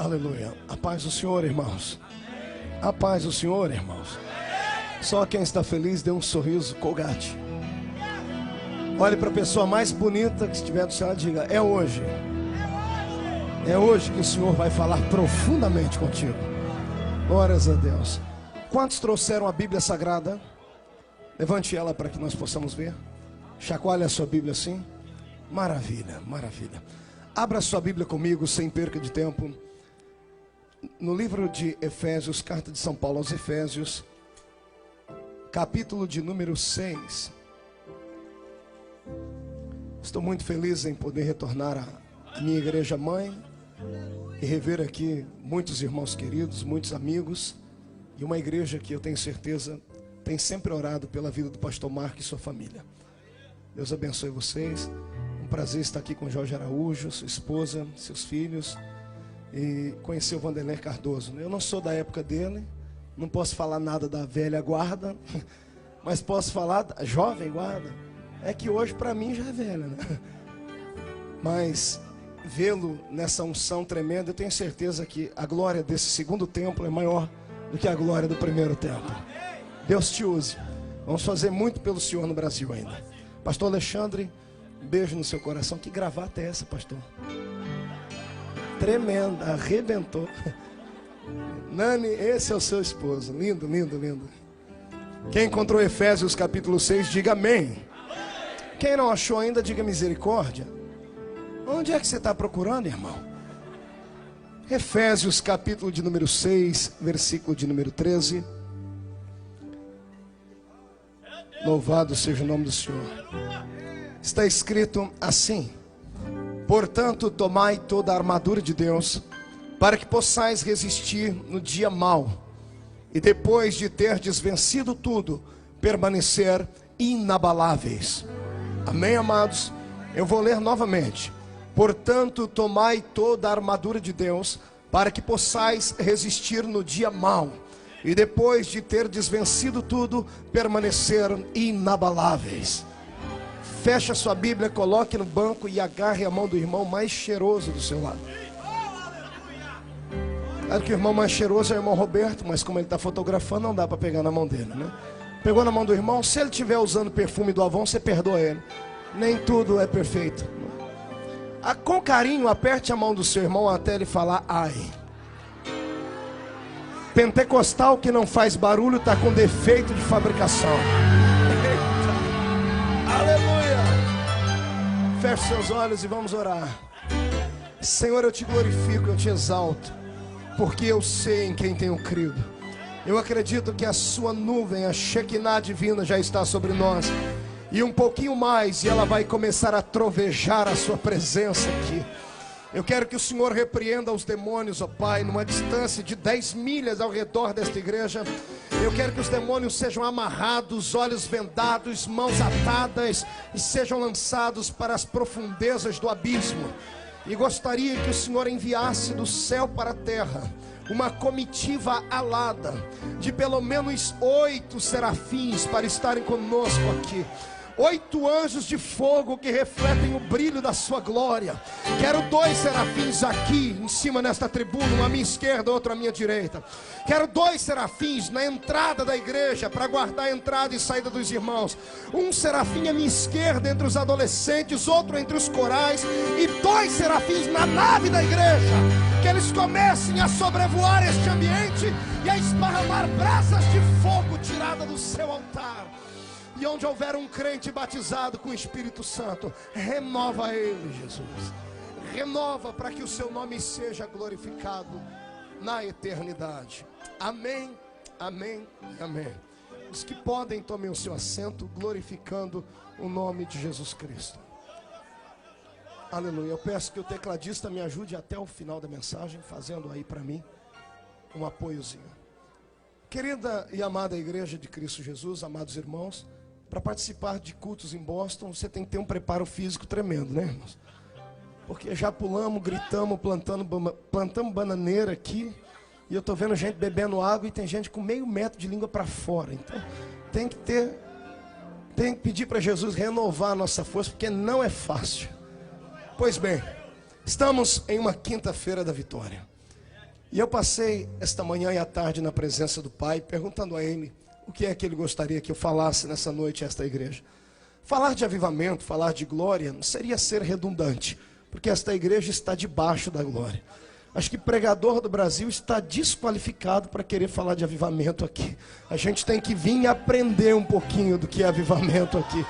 Aleluia. A paz do Senhor, irmãos. A paz do Senhor, irmãos. Só quem está feliz dê um sorriso colgate. Olhe para a pessoa mais bonita que estiver do céu e diga: é hoje. É hoje que o Senhor vai falar profundamente contigo. Glórias a Deus. Quantos trouxeram a Bíblia Sagrada? Levante ela para que nós possamos ver. Chacoalhe a sua Bíblia assim. Maravilha, maravilha. Abra a sua Bíblia comigo sem perca de tempo. No livro de Efésios, carta de São Paulo aos Efésios, capítulo de número 6. Estou muito feliz em poder retornar à minha igreja mãe e rever aqui muitos irmãos queridos, muitos amigos, e uma igreja que eu tenho certeza tem sempre orado pela vida do pastor Marco e sua família. Deus abençoe vocês. Um prazer estar aqui com Jorge Araújo, sua esposa, seus filhos, e conhecer o Vanderlei Cardoso. Eu não sou da época dele, não posso falar nada da velha guarda, mas posso falar da jovem guarda. É que hoje para mim já é velha, né? Mas vê-lo nessa unção tremenda, eu tenho certeza que a glória desse segundo templo é maior do que a glória do primeiro templo. Deus te use. Vamos fazer muito pelo Senhor no Brasil ainda. Pastor Alexandre, um beijo no seu coração. Que gravata é essa, pastor? Tremenda, arrebentou. Nani, esse é o seu esposo. Lindo, lindo, lindo. Quem encontrou Efésios capítulo 6, diga amém. Quem não achou ainda, diga misericórdia. Onde é que você está procurando, irmão? Efésios capítulo de número 6, versículo de número 13. Louvado seja o nome do Senhor. Está escrito assim: portanto, tomai toda a armadura de Deus, para que possais resistir no dia mau, e depois de terdes vencido tudo, permanecer inabaláveis. Amém, amados? Eu vou ler novamente. Portanto, tomai toda a armadura de Deus, para que possais resistir no dia mau, e depois de terdes vencido tudo, permanecer inabaláveis. Feche a sua Bíblia, coloque no banco e agarre a mão do irmão mais cheiroso do seu lado. Claro que o irmão mais cheiroso é o irmão Roberto, mas como ele está fotografando, não dá para pegar na mão dele, né? Pegou na mão do irmão, se ele estiver usando perfume do Avon, você perdoa ele. Nem tudo é perfeito. Com carinho, aperte a mão do seu irmão até ele falar ai. Pentecostal que não faz barulho está com defeito de fabricação. Aleluia. Feche seus olhos e vamos orar. Senhor, eu te glorifico, eu te exalto, porque eu sei em quem tenho crido. Eu acredito que a sua nuvem, a Shekinah divina, já está sobre nós. E um pouquinho mais, e ela vai começar a trovejar a sua presença aqui. Eu quero que o Senhor repreenda os demônios, ó Pai, numa distância de 10 milhas ao redor desta igreja. Eu quero que os demônios sejam amarrados, olhos vendados, mãos atadas, e sejam lançados para as profundezas do abismo. E gostaria que o Senhor enviasse do céu para a terra uma comitiva alada de pelo menos 8 serafins para estarem conosco aqui. 8 anjos de fogo que refletem o brilho da sua glória. Quero 2 serafins aqui em cima nesta tribuna, um à minha esquerda, outro à minha direita. Quero 2 serafins na entrada da igreja para guardar a entrada e saída dos irmãos. Um serafim à minha esquerda entre os adolescentes, outro entre os corais, e 2 serafins na nave da igreja. Que eles comecem a sobrevoar este ambiente e a esparramar brasas de fogo tirada do seu altar. E onde houver um crente batizado com o Espírito Santo, renova ele, Jesus. Renova para que o seu nome seja glorificado na eternidade. Amém, amém e amém. Os que podem, tomem o seu assento, glorificando o nome de Jesus Cristo. Aleluia. Eu peço que o tecladista me ajude até o final da mensagem, fazendo aí para mim um apoiozinho. Querida e amada igreja de Cristo Jesus, amados irmãos, para participar de cultos em Boston, você tem que ter um preparo físico tremendo, né, irmãos? Porque já pulamos, gritamos, plantamos bananeira aqui, e eu estou vendo gente bebendo água e tem gente com meio metro de língua para fora. Então, tem que pedir para Jesus renovar a nossa força, porque não é fácil. Pois bem, estamos em uma quinta-feira da vitória. E eu passei esta manhã e à tarde na presença do Pai, perguntando a Ele o que é que Ele gostaria que eu falasse nessa noite a esta igreja. Falar de avivamento, falar de glória, não seria ser redundante, porque esta igreja está debaixo da glória. Acho que pregador do Brasil está desqualificado para querer falar de avivamento aqui. A gente tem que vir e aprender um pouquinho do que é avivamento aqui.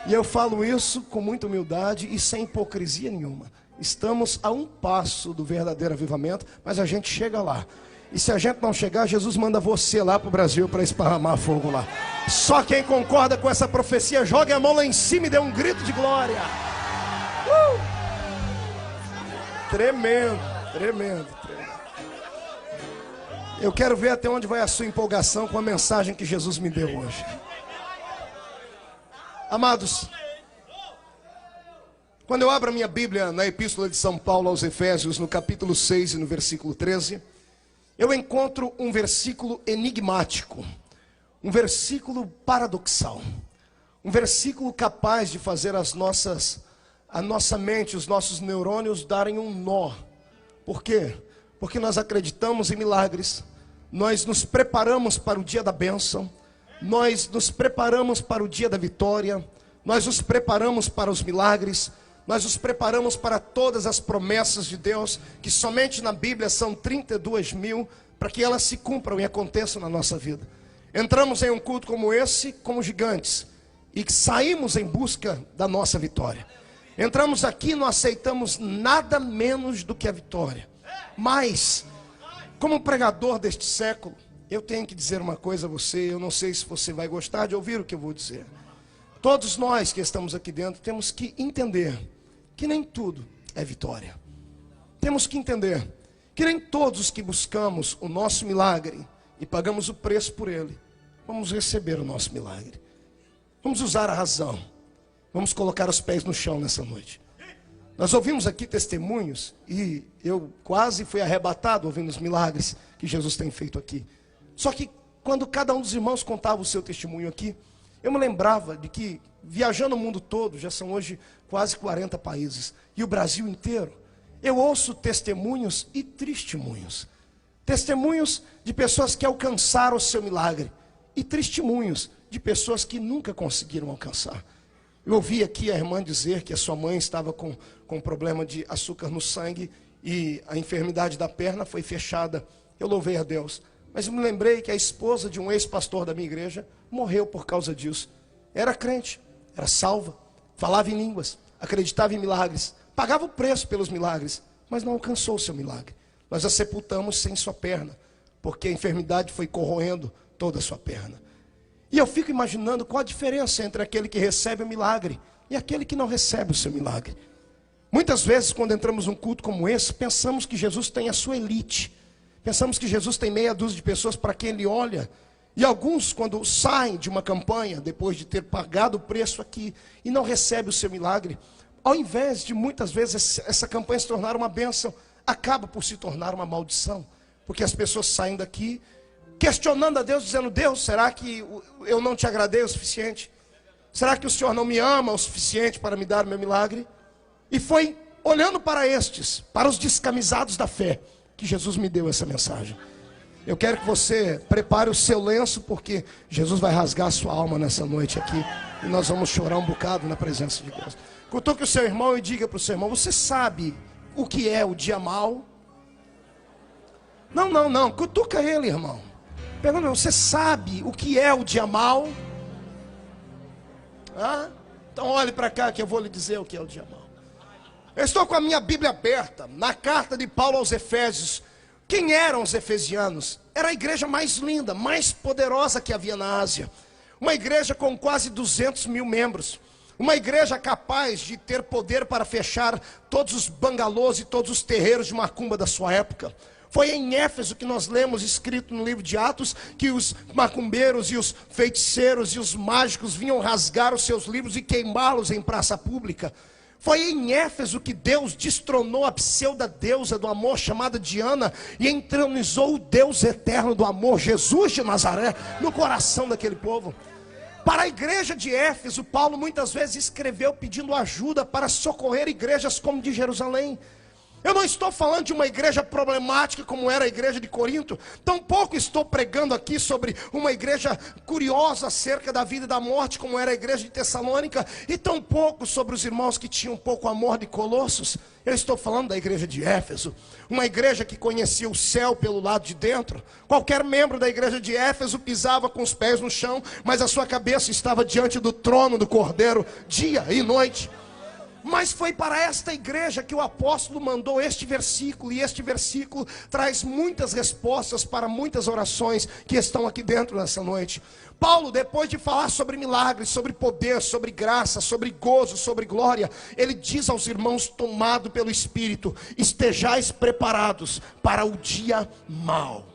E eu falo isso com muita humildade e sem hipocrisia nenhuma. Estamos a um passo do verdadeiro avivamento, mas a gente chega lá. E se a gente não chegar, Jesus manda você lá para o Brasil para esparramar fogo lá. Só quem concorda com essa profecia, jogue a mão lá em cima e dê um grito de glória. Tremendo, tremendo, tremendo. Eu quero ver até onde vai a sua empolgação com a mensagem que Jesus me deu hoje. Amados, quando eu abro a minha Bíblia na Epístola de São Paulo aos Efésios, no capítulo 6 e no versículo 13, eu encontro um versículo enigmático, um versículo paradoxal, um versículo capaz de fazer a nossa mente, os nossos neurônios darem um nó. Por quê? Porque nós acreditamos em milagres, nós nos preparamos para o dia da bênção, nós nos preparamos para o dia da vitória, nós nos preparamos para os milagres, nós nos preparamos para todas as promessas de Deus, que somente na Bíblia são 32 mil, para que elas se cumpram e aconteçam na nossa vida. Entramos em um culto como esse, como gigantes, e saímos em busca da nossa vitória. Entramos aqui e não aceitamos nada menos do que a vitória. Mas, como pregador deste século, eu tenho que dizer uma coisa a você, eu não sei se você vai gostar de ouvir o que eu vou dizer. Todos nós que estamos aqui dentro temos que entender que nem tudo é vitória. Temos que entender que nem todos os que buscamos o nosso milagre e pagamos o preço por ele, vamos receber o nosso milagre. Vamos usar a razão. Vamos colocar os pés no chão nessa noite. Nós ouvimos aqui testemunhos e eu quase fui arrebatado ouvindo os milagres que Jesus tem feito aqui. Só que quando cada um dos irmãos contava o seu testemunho aqui, eu me lembrava de que, viajando o mundo todo, já são hoje quase 40 países, e o Brasil inteiro, eu ouço testemunhos e testemunhos. Testemunhos de pessoas que alcançaram o seu milagre, e testemunhos de pessoas que nunca conseguiram alcançar. Eu ouvi aqui a irmã dizer que a sua mãe estava com problema de açúcar no sangue, e a enfermidade da perna foi fechada. Eu louvei a Deus. Mas eu me lembrei que a esposa de um ex-pastor da minha igreja morreu por causa disso. Era crente, era salva, falava em línguas, acreditava em milagres, pagava o preço pelos milagres, mas não alcançou o seu milagre. Nós a sepultamos sem sua perna, porque a enfermidade foi corroendo toda a sua perna. E eu fico imaginando qual a diferença entre aquele que recebe o milagre e aquele que não recebe o seu milagre. Muitas vezes, quando entramos num culto como esse, pensamos que Jesus tem a sua elite. Pensamos que Jesus tem meia dúzia de pessoas para quem ele olha. E alguns, quando saem de uma campanha, depois de ter pagado o preço aqui, e não recebem o seu milagre, ao invés de muitas vezes essa campanha se tornar uma bênção, acaba por se tornar uma maldição. Porque as pessoas saem daqui questionando a Deus, dizendo: Deus, será que eu não te agradei o suficiente? Será que o Senhor não me ama o suficiente para me dar o meu milagre? E foi olhando para estes, para os descamisados da fé, que Jesus me deu essa mensagem. Eu quero que você prepare o seu lenço, porque Jesus vai rasgar a sua alma nessa noite aqui, e nós vamos chorar um bocado na presença de Deus. Cutuque o seu irmão e diga para o seu irmão: você sabe o que é o dia mau? Não, cutuca ele, irmão. Pergunta: você sabe o que é o dia mau? Então olhe para cá que eu vou lhe dizer o que é o dia mau. Eu estou com a minha Bíblia aberta na carta de Paulo aos Efésios. Quem eram os efesianos? Era a igreja mais linda, mais poderosa que havia na Ásia. Uma igreja com quase 200 mil membros. Uma igreja capaz de ter poder para fechar todos os bangalôs e todos os terreiros de macumba da sua época. Foi em Éfeso que nós lemos, escrito no livro de Atos, que os macumbeiros e os feiticeiros e os mágicos vinham rasgar os seus livros e queimá-los em praça pública. Foi em Éfeso que Deus destronou a pseudo-deusa do amor chamada Diana e entronizou o Deus eterno do amor, Jesus de Nazaré, no coração daquele povo. Para a igreja de Éfeso, Paulo muitas vezes escreveu pedindo ajuda para socorrer igrejas como de Jerusalém. Eu não estou falando de uma igreja problemática como era a igreja de Corinto. Tampouco estou pregando aqui sobre uma igreja curiosa acerca da vida e da morte como era a igreja de Tessalônica. E tampouco sobre os irmãos que tinham pouco amor de Colossos. Eu estou falando da igreja de Éfeso. Uma igreja que conhecia o céu pelo lado de dentro. Qualquer membro da igreja de Éfeso pisava com os pés no chão, mas a sua cabeça estava diante do trono do Cordeiro dia e noite. Mas foi para esta igreja que o apóstolo mandou este versículo. E este versículo traz muitas respostas para muitas orações que estão aqui dentro nessa noite. Paulo, depois de falar sobre milagres, sobre poder, sobre graça, sobre gozo, sobre glória, ele diz aos irmãos, tomado pelo Espírito: estejais preparados para o dia mau.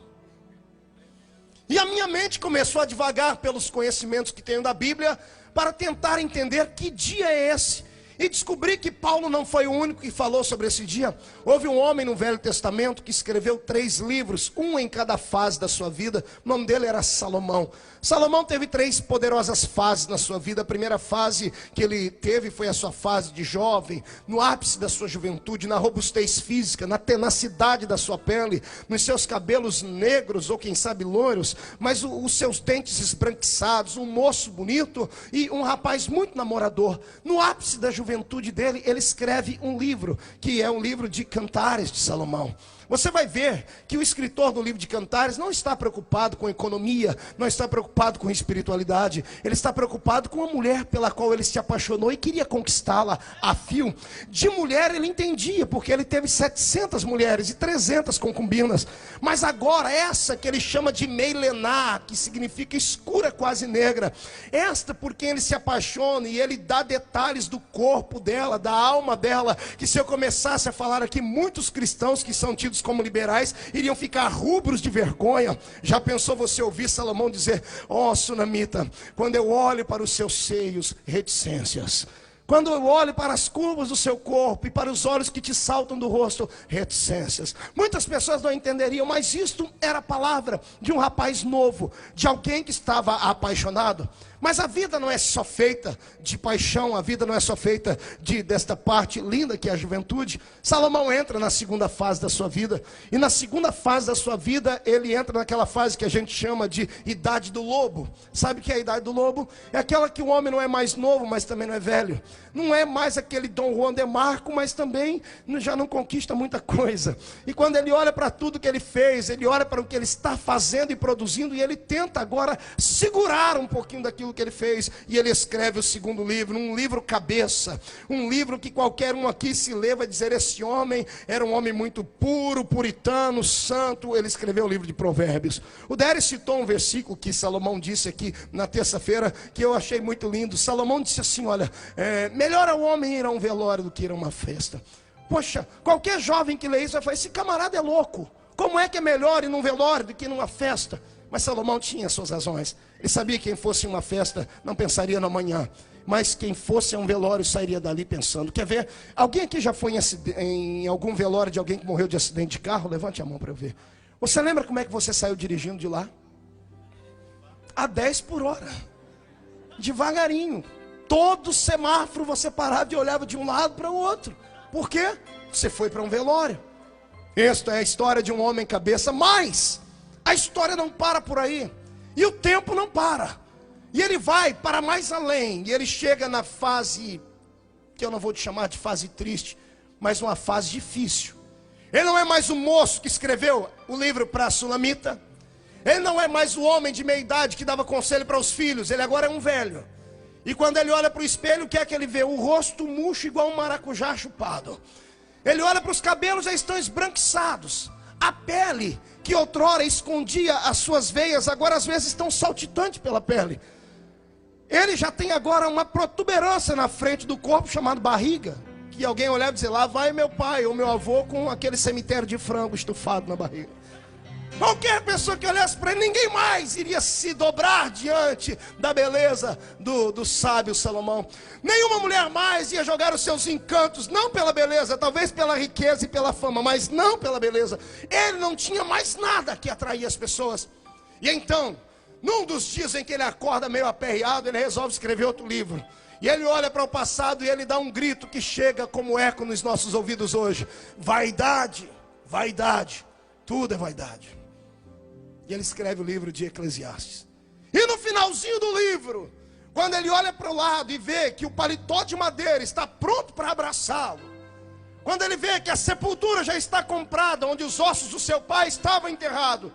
E a minha mente começou a divagar pelos conhecimentos que tenho da Bíblia, para tentar entender que dia é esse. E descobri que Paulo não foi o único que falou sobre esse dia. Houve um homem no Velho Testamento que escreveu 3 livros, um em cada fase da sua vida. O nome dele era Salomão. Salomão teve 3 poderosas fases na sua vida. A primeira fase que ele teve foi a sua fase de jovem, no ápice da sua juventude, na robustez física, na tenacidade da sua pele, nos seus cabelos negros ou quem sabe loiros, mas os seus dentes esbranquiçados, um moço bonito e um rapaz muito namorador. No ápice da juventude dele, ele escreve um livro, que é um livro de Cantares de Salomão. Você vai ver que o escritor do livro de Cantares não está preocupado com economia, não está preocupado com espiritualidade. Ele está preocupado com a mulher pela qual ele se apaixonou e queria conquistá-la a fio. De mulher ele entendia, porque ele teve 700 mulheres e 300 concubinas. Mas agora essa que ele chama de Meilená, que significa escura, quase negra, esta por quem ele se apaixona, e ele dá detalhes do corpo dela, da alma dela, que se eu começasse a falar aqui, muitos cristãos que são tidos como liberais iriam ficar rubros de vergonha. Já pensou você ouvir Salomão dizer: ó, sunamita, quando eu olho para os seus seios, reticências. Quando eu olho para as curvas do seu corpo e para os olhos que te saltam do rosto, reticências. Muitas pessoas não entenderiam, mas isto era a palavra de um rapaz novo, de alguém que estava apaixonado. Mas a vida não é só feita de paixão, a vida não é só feita desta parte linda que é a juventude. Salomão entra na segunda fase da sua vida, e na segunda fase da sua vida, ele entra naquela fase que a gente chama de idade do lobo. Sabe o que é a idade do lobo? É aquela que o homem não é mais novo, mas também não é velho. Não é mais aquele Dom Juan de Marco, mas também já não conquista muita coisa. E quando ele olha para tudo que ele fez, ele olha para o que ele está fazendo e produzindo, e ele tenta agora segurar um pouquinho daquilo que ele fez, e ele escreve o segundo livro, um livro cabeça, um livro que qualquer um aqui se lê vai dizer: esse homem era um homem muito puro, puritano, santo. Ele escreveu o livro de Provérbios. O Déry citou um versículo que Salomão disse aqui na terça-feira, que eu achei muito lindo. Salomão disse assim: olha, melhor ao homem ir a um velório do que ir a uma festa. Poxa, qualquer jovem que lê isso vai falar: esse camarada é louco, como é que é melhor ir num velório do que ir numa festa? Mas Salomão tinha suas razões. Ele sabia que quem fosse em uma festa não pensaria no amanhã, mas quem fosse a um velório sairia dali pensando. Quer ver? Alguém aqui já foi em algum velório de alguém que morreu de acidente de carro? Levante a mão para eu ver. Você lembra como é que você saiu dirigindo de lá? A 10 por hora, devagarinho. Todo semáforo você parava e olhava de um lado para o outro. Por quê? Você foi para um velório. Esta é a história de um homem cabeça, mas a história não para por aí. E o tempo não para. E ele vai para mais além. E ele chega na fase, que eu não vou te chamar de fase triste, mas uma fase difícil. Ele não é mais o moço que escreveu o livro para a Sulamita. Ele não é mais o homem de meia idade que dava conselho para os filhos. Ele agora é um velho. E quando ele olha para o espelho, o que é que ele vê? O rosto murcho igual um maracujá chupado. Ele olha para os cabelos, já estão esbranquiçados. A pele, que outrora escondia as suas veias, agora às vezes estão saltitantes pela pele. Ele já tem agora uma protuberância na frente do corpo, chamado barriga. Que alguém olhava e dizia: lá vai meu pai ou meu avô com aquele cemitério de frango estufado na barriga. Qualquer pessoa que olhasse para ele, ninguém mais iria se dobrar diante da beleza do sábio Salomão. Nenhuma mulher mais ia jogar os seus encantos, não pela beleza, talvez pela riqueza e pela fama, mas não pela beleza. Ele não tinha mais nada que atrair as pessoas. E então, num dos dias em que ele acorda meio aperreado, ele resolve escrever outro livro. E ele olha para o passado e ele dá um grito que chega como eco nos nossos ouvidos hoje: vaidade, vaidade, tudo é vaidade. E ele escreve o livro de Eclesiastes. E no finalzinho do livro, quando ele olha para o lado e vê que o paletó de madeira está pronto para abraçá-lo, quando ele vê que a sepultura já está comprada, onde os ossos do seu pai estavam enterrados,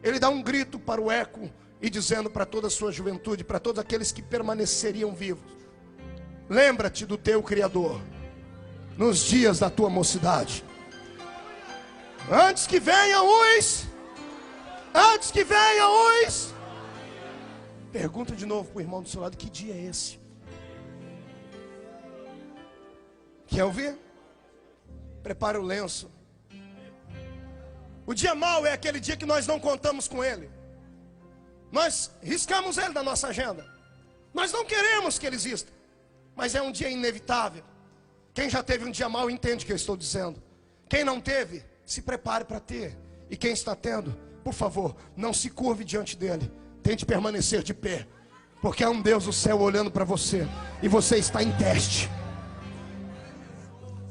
ele dá um grito para o eco e dizendo para toda a sua juventude, para todos aqueles que permaneceriam vivos: lembra-te do teu Criador nos dias da tua mocidade, antes que venham os... Pergunta de novo para o irmão do seu lado: que dia é esse? Quer ouvir? Prepara o lenço. O dia mau é aquele dia que nós não contamos com ele. Nós riscamos ele da nossa agenda. Nós não queremos que ele exista, mas é um dia inevitável. Quem já teve um dia mau entende o que eu estou dizendo. Quem não teve, se prepare para ter. E quem está tendo, por favor, não se curve diante dele. Tente permanecer de pé, porque há um Deus do céu olhando para você, e você está em teste.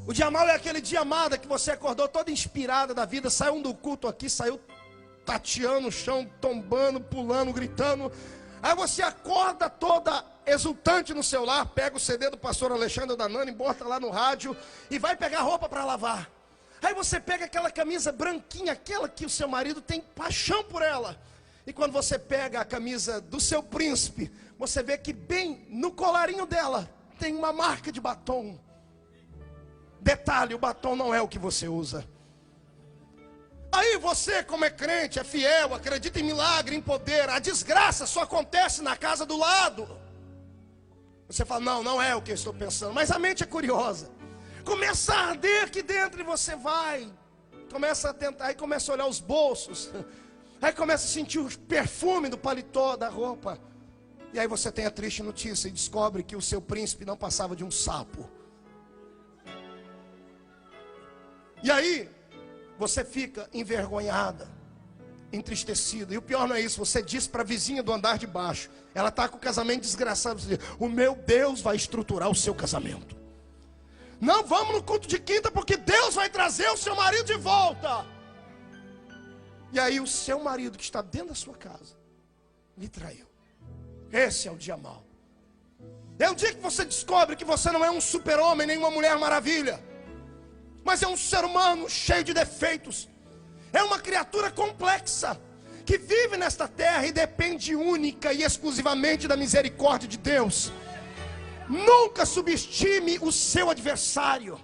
O dia mau é aquele dia, amada, que você acordou toda inspirada da vida, saiu do culto aqui, saiu tateando o chão, tombando, pulando, gritando. Aí você acorda toda exultante no seu lar, pega o CD do pastor Alexandre Danani, bota lá no rádio e vai pegar roupa para lavar. Aí você pega aquela camisa branquinha, aquela que o seu marido tem paixão por ela. E quando você pega a camisa do seu príncipe, você vê que bem no colarinho dela tem uma marca de batom. Detalhe, o batom não é o que você usa. Aí você, como é crente, é fiel, acredita em milagre, em poder, a desgraça só acontece na casa do lado. Você fala: não é o que eu estou pensando. Mas a mente é curiosa. Começa a arder aqui dentro e você vai, começa a tentar, aí começa a olhar os bolsos, aí começa a sentir o perfume do paletó, da roupa. E aí você tem a triste notícia e descobre que o seu príncipe não passava de um sapo. E aí você fica envergonhada, entristecida. E o pior não é isso, você diz para a vizinha do andar de baixo, ela está com o casamento desgraçado, você diz: o meu Deus vai estruturar o seu casamento. Não vamos no culto de quinta, porque Deus vai trazer o seu marido de volta. E aí o seu marido, que está dentro da sua casa, lhe traiu. Esse é o dia mau. É o dia que você descobre que você não é um super-homem, nem uma mulher maravilha, mas é um ser humano cheio de defeitos. É uma criatura complexa, que vive nesta terra e depende única e exclusivamente da misericórdia de Deus. Nunca subestime o seu adversário.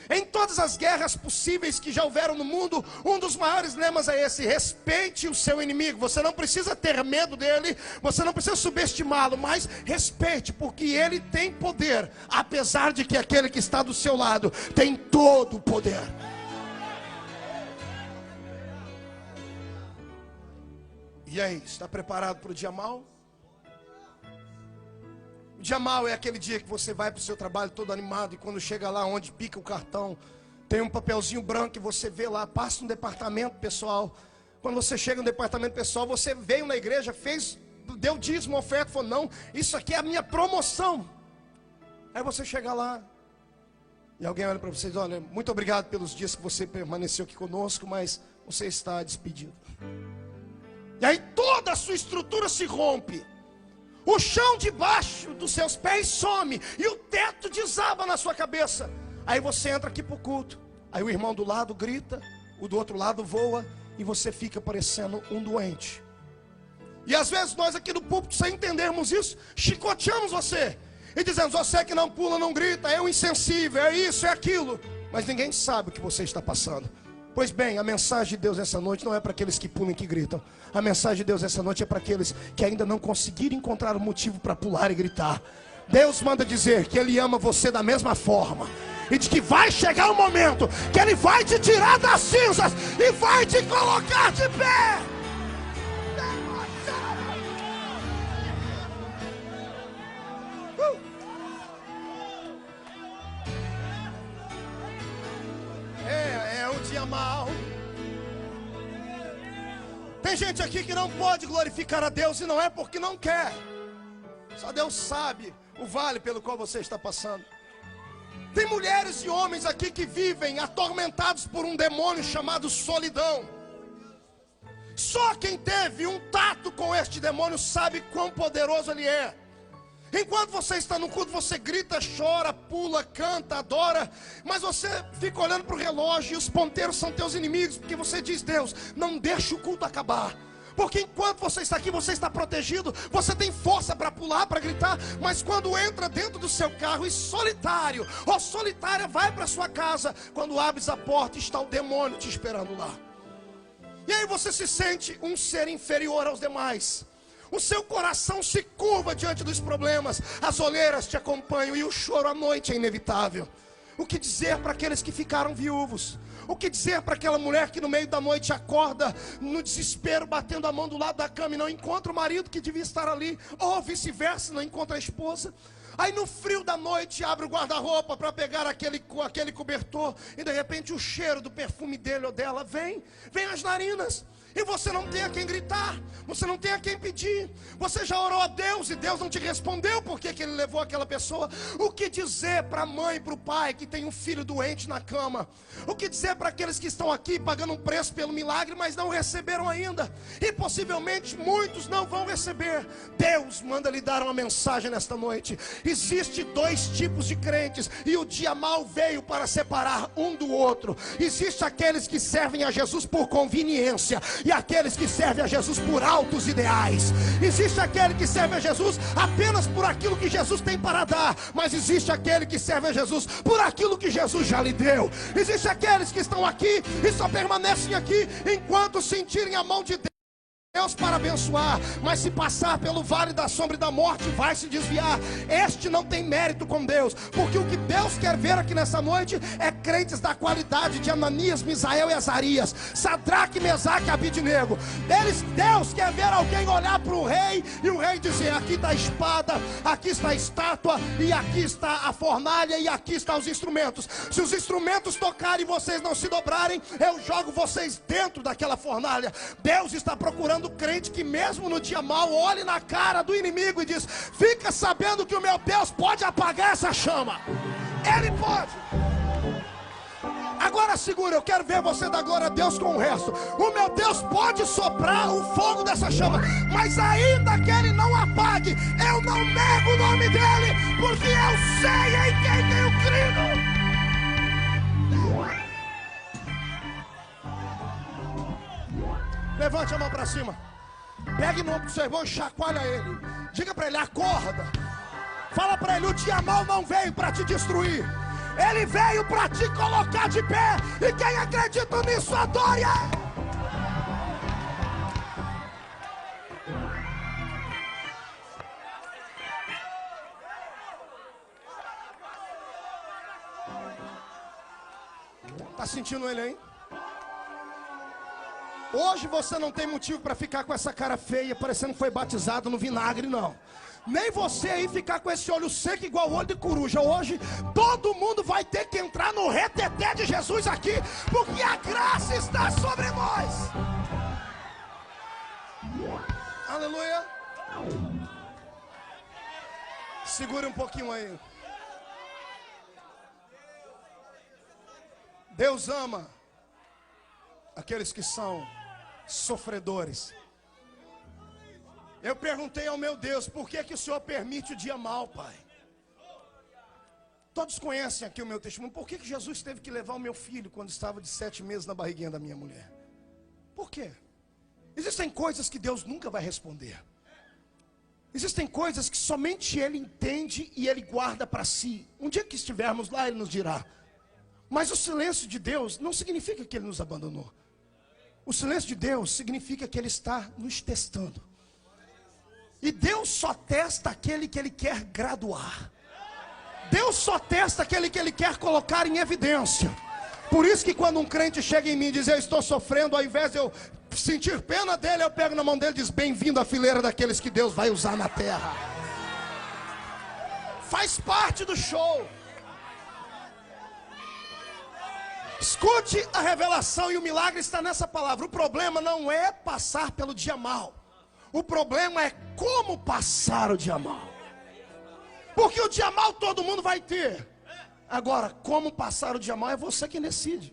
Em todas as guerras possíveis que já houveram no mundo, um dos maiores lemas é esse: respeite o seu inimigo. Você não precisa ter medo dele, você não precisa subestimá-lo, mas respeite, porque ele tem poder, apesar de que aquele que está do seu lado tem todo o poder. E aí, está preparado para o dia mau? O dia mau é aquele dia que você vai para o seu trabalho todo animado, e quando chega lá onde pica o cartão, tem um papelzinho branco e você vê lá, passa no departamento pessoal. Quando você chega no departamento pessoal, você veio na igreja, deu dízimo, oferta, falou: não, isso aqui é a minha promoção. Aí você chega lá e alguém olha para você e diz: olha, muito obrigado pelos dias que você permaneceu aqui conosco, mas você está despedido. E aí toda a sua estrutura se rompe. O chão debaixo dos seus pés some, e o teto desaba na sua cabeça. Aí você entra aqui para o culto, aí o irmão do lado grita, o do outro lado voa, e você fica parecendo um doente. E às vezes nós aqui no púlpito, sem entendermos isso, chicoteamos você, e dizemos: você que não pula, não grita, é um insensível, é isso, é aquilo. Mas ninguém sabe o que você está passando. Pois bem, a mensagem de Deus essa noite não é para aqueles que pulam e que gritam. A mensagem de Deus essa noite é para aqueles que ainda não conseguiram encontrar um motivo para pular e gritar. Deus manda dizer que Ele ama você da mesma forma, e de que vai chegar um momento que Ele vai te tirar das cinzas e vai te colocar de pé. É um dia mau. Tem gente aqui que não pode glorificar a Deus, e não é porque não quer, Só Deus sabe o vale pelo qual você está passando. Tem mulheres e homens aqui que vivem atormentados por um demônio chamado solidão. Só quem teve um tato com este demônio sabe quão poderoso ele é. Enquanto você está no culto, você grita, chora, pula, canta, adora, mas você fica olhando para o relógio e os ponteiros são teus inimigos, porque você diz: Deus, não deixa o culto acabar. Porque enquanto você está aqui, você está protegido, você tem força para pular, para gritar, mas quando entra dentro do seu carro e solitário, ou solitária, vai para sua casa, quando abres a porta, está o demônio te esperando lá. E aí você se sente um ser inferior aos demais. O seu coração se curva diante dos problemas, as olheiras te acompanham e o choro à noite é inevitável. O que dizer para aqueles que ficaram viúvos? O que dizer para aquela mulher que no meio da noite acorda no desespero, batendo a mão do lado da cama e não encontra o marido que devia estar ali, ou vice-versa, não encontra a esposa? Aí no frio da noite abre o guarda-roupa para pegar aquele cobertor e de repente o cheiro do perfume dele ou dela vem às narinas. E você não tem a quem gritar, você não tem a quem pedir. Você já orou a Deus e Deus não te respondeu porque que ele levou aquela pessoa. O que dizer para a mãe e para o pai que tem um filho doente na cama? O que dizer para aqueles que estão aqui pagando um preço pelo milagre, mas não receberam ainda? E possivelmente muitos não vão receber. Deus manda lhe dar uma mensagem nesta noite. Existe dois tipos de crentes e o dia mau veio para separar um do outro. Existe aqueles que servem a Jesus por conveniência e aqueles que servem a Jesus por altos ideais. Existe aquele que serve a Jesus apenas por aquilo que Jesus tem para dar, mas existe aquele que serve a Jesus por aquilo que Jesus já lhe deu. Existe aqueles que estão aqui e só permanecem aqui enquanto sentirem a mão de Deus para abençoar, mas se passar pelo vale da sombra e da morte vai se desviar. Este não tem mérito com Deus, porque o que Deus quer ver aqui nessa noite é crentes da qualidade de Ananias, Misael e Azarias, Sadraque, Mesaque e Abidnego. Deus quer ver alguém olhar para o rei e o rei dizer: aqui está a espada, aqui está a estátua, e aqui está a fornalha, e aqui estão os instrumentos. Se os instrumentos tocarem e vocês não se dobrarem, eu jogo vocês dentro daquela fornalha. Deus está procurando crente que mesmo no dia mau olhe na cara do inimigo e diz: fica sabendo que o meu Deus pode apagar essa chama. Ele pode. Agora segura, eu quero ver você dar glória a Deus com o resto. O meu Deus pode soprar o fogo dessa chama, mas ainda que ele não apague, eu não nego o nome dele, porque eu sei em quem tenho crido. Levante a mão para cima. Pegue no ombro do seu irmão e chacoalha ele. Diga para ele: acorda. Fala para ele: o dia mau não veio para te destruir, ele veio para te colocar de pé. E quem acredita nisso, adore. Tá sentindo ele aí? Hoje você não tem motivo para ficar com essa cara feia, parecendo que foi batizado no vinagre, não. Nem você aí ficar com esse olho seco igual o olho de coruja. Hoje todo mundo vai ter que entrar no reteté de Jesus aqui, porque a graça está sobre nós. Aleluia. Segure um pouquinho aí. Deus ama aqueles que são sofredores. Eu perguntei ao meu Deus: por que o Senhor permite o dia mau, Pai? Todos conhecem aqui o meu testemunho. Por que Jesus teve que levar o meu filho quando estava de 7 meses na barriguinha da minha mulher? Por quê? Existem coisas que Deus nunca vai responder. Existem coisas que somente Ele entende e Ele guarda para si. Um dia que estivermos lá, Ele nos dirá. Mas o silêncio de Deus não significa que Ele nos abandonou. O silêncio de Deus significa que Ele está nos testando. E Deus só testa aquele que Ele quer graduar. Deus só testa aquele que Ele quer colocar em evidência. Por isso que quando um crente chega em mim e diz: eu estou sofrendo, ao invés de eu sentir pena dele, eu pego na mão dele e diz: bem-vindo à fileira daqueles que Deus vai usar na terra. Faz parte do show. Escute a revelação, e o milagre está nessa palavra. O problema não é passar pelo dia mau. O problema é como passar o dia mau. Porque o dia mal todo mundo vai ter. Agora, como passar o dia mal é você quem decide.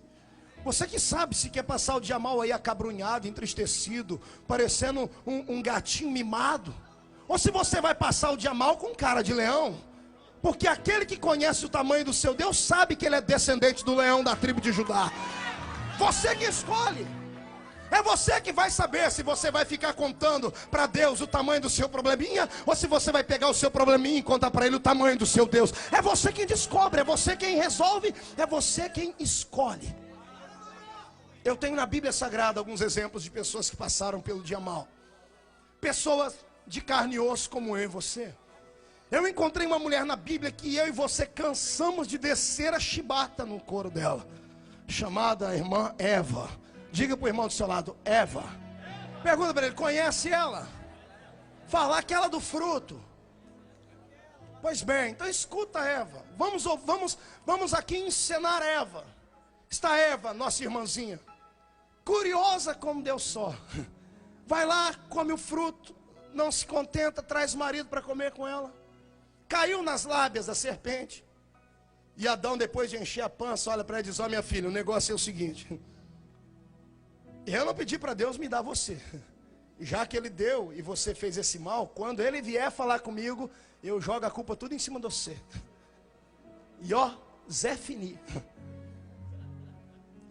Você que sabe se quer passar o dia mal aí acabrunhado, entristecido, parecendo um gatinho mimado, ou se você vai passar o dia mal com cara de leão. Porque aquele que conhece o tamanho do seu Deus sabe que ele é descendente do leão da tribo de Judá. Você que escolhe. É você que vai saber se você vai ficar contando para Deus o tamanho do seu probleminha, ou se você vai pegar o seu probleminha e contar para ele o tamanho do seu Deus. É você quem descobre, é você quem resolve, é você quem escolhe. Eu tenho na Bíblia Sagrada alguns exemplos de pessoas que passaram pelo dia mal. Pessoas de carne e osso como eu e você. Eu encontrei uma mulher na Bíblia que eu e você cansamos de descer a chibata no couro dela, chamada irmã Eva. Diga para o irmão do seu lado, Eva. Pergunta para ele, conhece ela? Fala aquela do fruto. Pois bem, então escuta Eva. Vamos aqui encenar Eva. Está Eva, nossa irmãzinha, curiosa como Deus só. Vai lá, come o fruto, não se contenta, traz marido para comer com ela. Caiu nas lábias da serpente. E Adão, depois de encher a pança, olha para ela e diz, ó minha filha, o negócio é o seguinte. Eu não pedi para Deus me dar você. Já que Ele deu e você fez esse mal, quando Ele vier falar comigo, eu jogo a culpa tudo em cima de você. E ó, Zé Fini.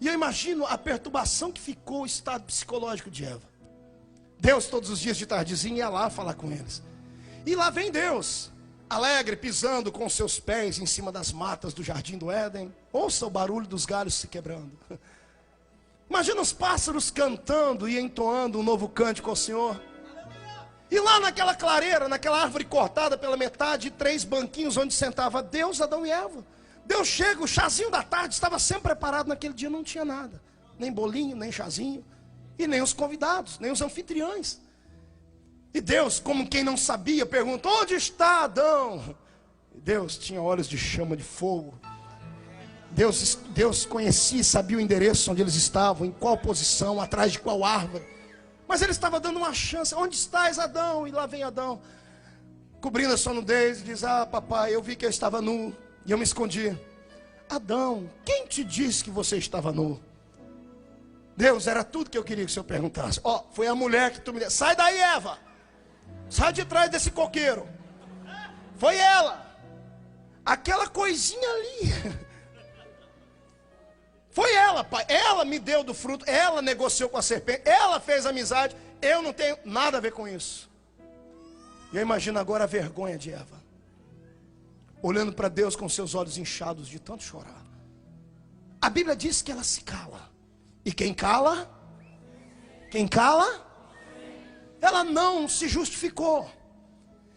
E eu imagino a perturbação que ficou o estado psicológico de Eva. Deus todos os dias de tardezinha ia lá falar com eles. E lá vem Deus, alegre, pisando com seus pés em cima das matas do jardim do Éden. Ouça o barulho dos galhos se quebrando. Imagina os pássaros cantando e entoando um novo cântico ao Senhor. E lá naquela clareira, naquela árvore cortada pela metade, 3 banquinhos onde sentava Deus, Adão e Eva. Deus chega, o chazinho da tarde estava sempre preparado. Naquele dia não tinha nada, nem bolinho, nem chazinho, e nem os convidados, nem os anfitriões. E Deus, como quem não sabia, pergunta, onde está Adão? E Deus tinha olhos de chama de fogo. Deus conhecia e sabia o endereço onde eles estavam, em qual posição, atrás de qual árvore. Mas ele estava dando uma chance. Onde estás, Adão? E lá vem Adão, cobrindo a sua nudez, e diz, ah papai, eu vi que eu estava nu e eu me escondi. Adão, quem te disse que você estava nu? Deus, era tudo que eu queria que o Senhor perguntasse. Ó, foi a mulher que tu me deu. Sai daí, Eva. Sai de trás desse coqueiro. Foi ela. Aquela coisinha ali. Foi ela, pai. Ela me deu do fruto. Ela negociou com a serpente. Ela fez amizade. Eu não tenho nada a ver com isso. E eu imagino agora a vergonha de Eva, olhando para Deus com seus olhos inchados de tanto chorar. A Bíblia diz que ela se cala. E quem cala? Quem cala? Ela não se justificou.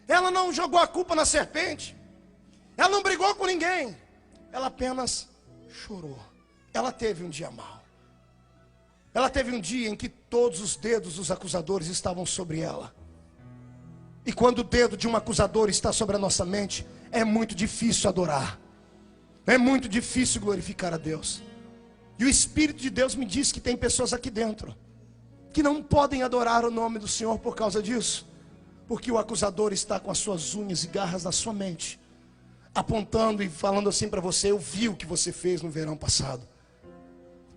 Ela não jogou a culpa na serpente. Ela não brigou com ninguém. Ela apenas chorou. Ela teve um dia mau. Ela teve um dia em que todos os dedos dos acusadores estavam sobre ela. E quando o dedo de um acusador está sobre a nossa mente, é muito difícil adorar. É muito difícil glorificar a Deus. E o Espírito de Deus me diz que tem pessoas aqui dentro que não podem adorar o nome do Senhor por causa disso. Porque o acusador está com as suas unhas e garras na sua mente, apontando e falando assim para você, eu vi o que você fez no verão passado.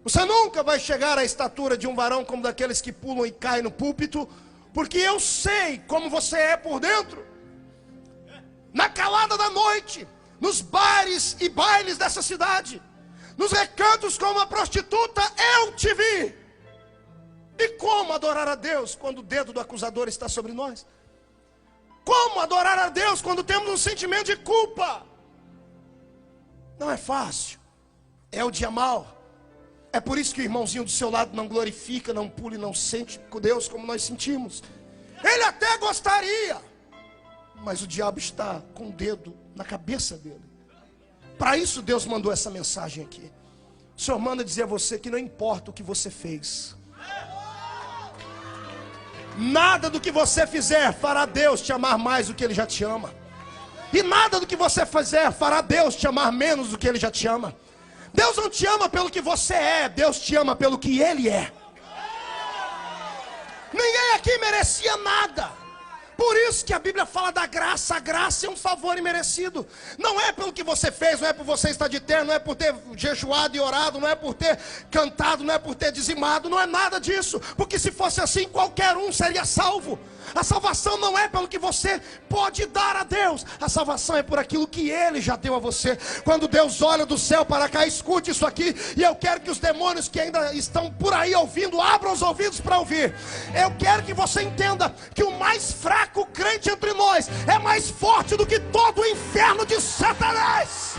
Você nunca vai chegar à estatura de um varão como daqueles que pulam e caem no púlpito, porque eu sei como você é por dentro. Na calada da noite, nos bares e bailes dessa cidade, nos recantos como uma prostituta, eu te vi. E como adorar a Deus quando o dedo do acusador está sobre nós? Como adorar a Deus quando temos um sentimento de culpa? Não é fácil. É o dia mau. É por isso que o irmãozinho do seu lado não glorifica, não pula e não sente com Deus como nós sentimos. Ele até gostaria, mas o diabo está com o dedo na cabeça dele. Para isso Deus mandou essa mensagem aqui. O Senhor manda dizer a você que não importa o que você fez, nada do que você fizer fará Deus te amar mais do que Ele já te ama. E nada do que você fizer fará Deus te amar menos do que Ele já te ama. Deus não te ama pelo que você é, Deus te ama pelo que Ele é. Ninguém aqui merecia nada. por isso que a Bíblia fala da graça. A graça é um favor imerecido. Não é pelo que você fez, não é por você estar de terno, não é por ter jejuado e orado, não é por ter cantado, não é por ter dizimado, não é nada disso. Porque se fosse assim, qualquer um seria salvo. A salvação não é pelo que você pode dar a Deus. A salvação é por aquilo que Ele já deu a você. Quando Deus olha do céu para cá, escute isso aqui. E eu quero que os demônios que ainda estão por aí ouvindo, abram os ouvidos para ouvir. Eu quero que você entenda que o mais fraco crente entre nós é mais forte do que todo o inferno de Satanás.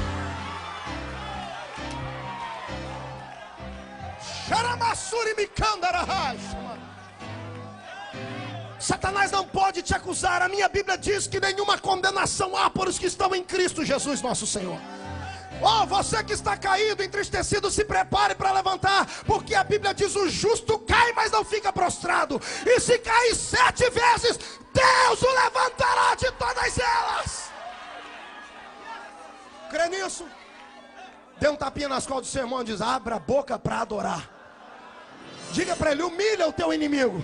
Satanás não pode te acusar. A minha Bíblia diz que nenhuma condenação há por os que estão em Cristo Jesus nosso Senhor. Oh, você que está caído, entristecido, se prepare para levantar, porque a Bíblia diz: o justo cai, mas não fica prostrado, e se cair 7 vezes, Deus o levantará de todas elas. Crê nisso? Dê um tapinha nas costas do seu irmão e diz: abra a boca para adorar. Diga para ele: humilha o teu inimigo.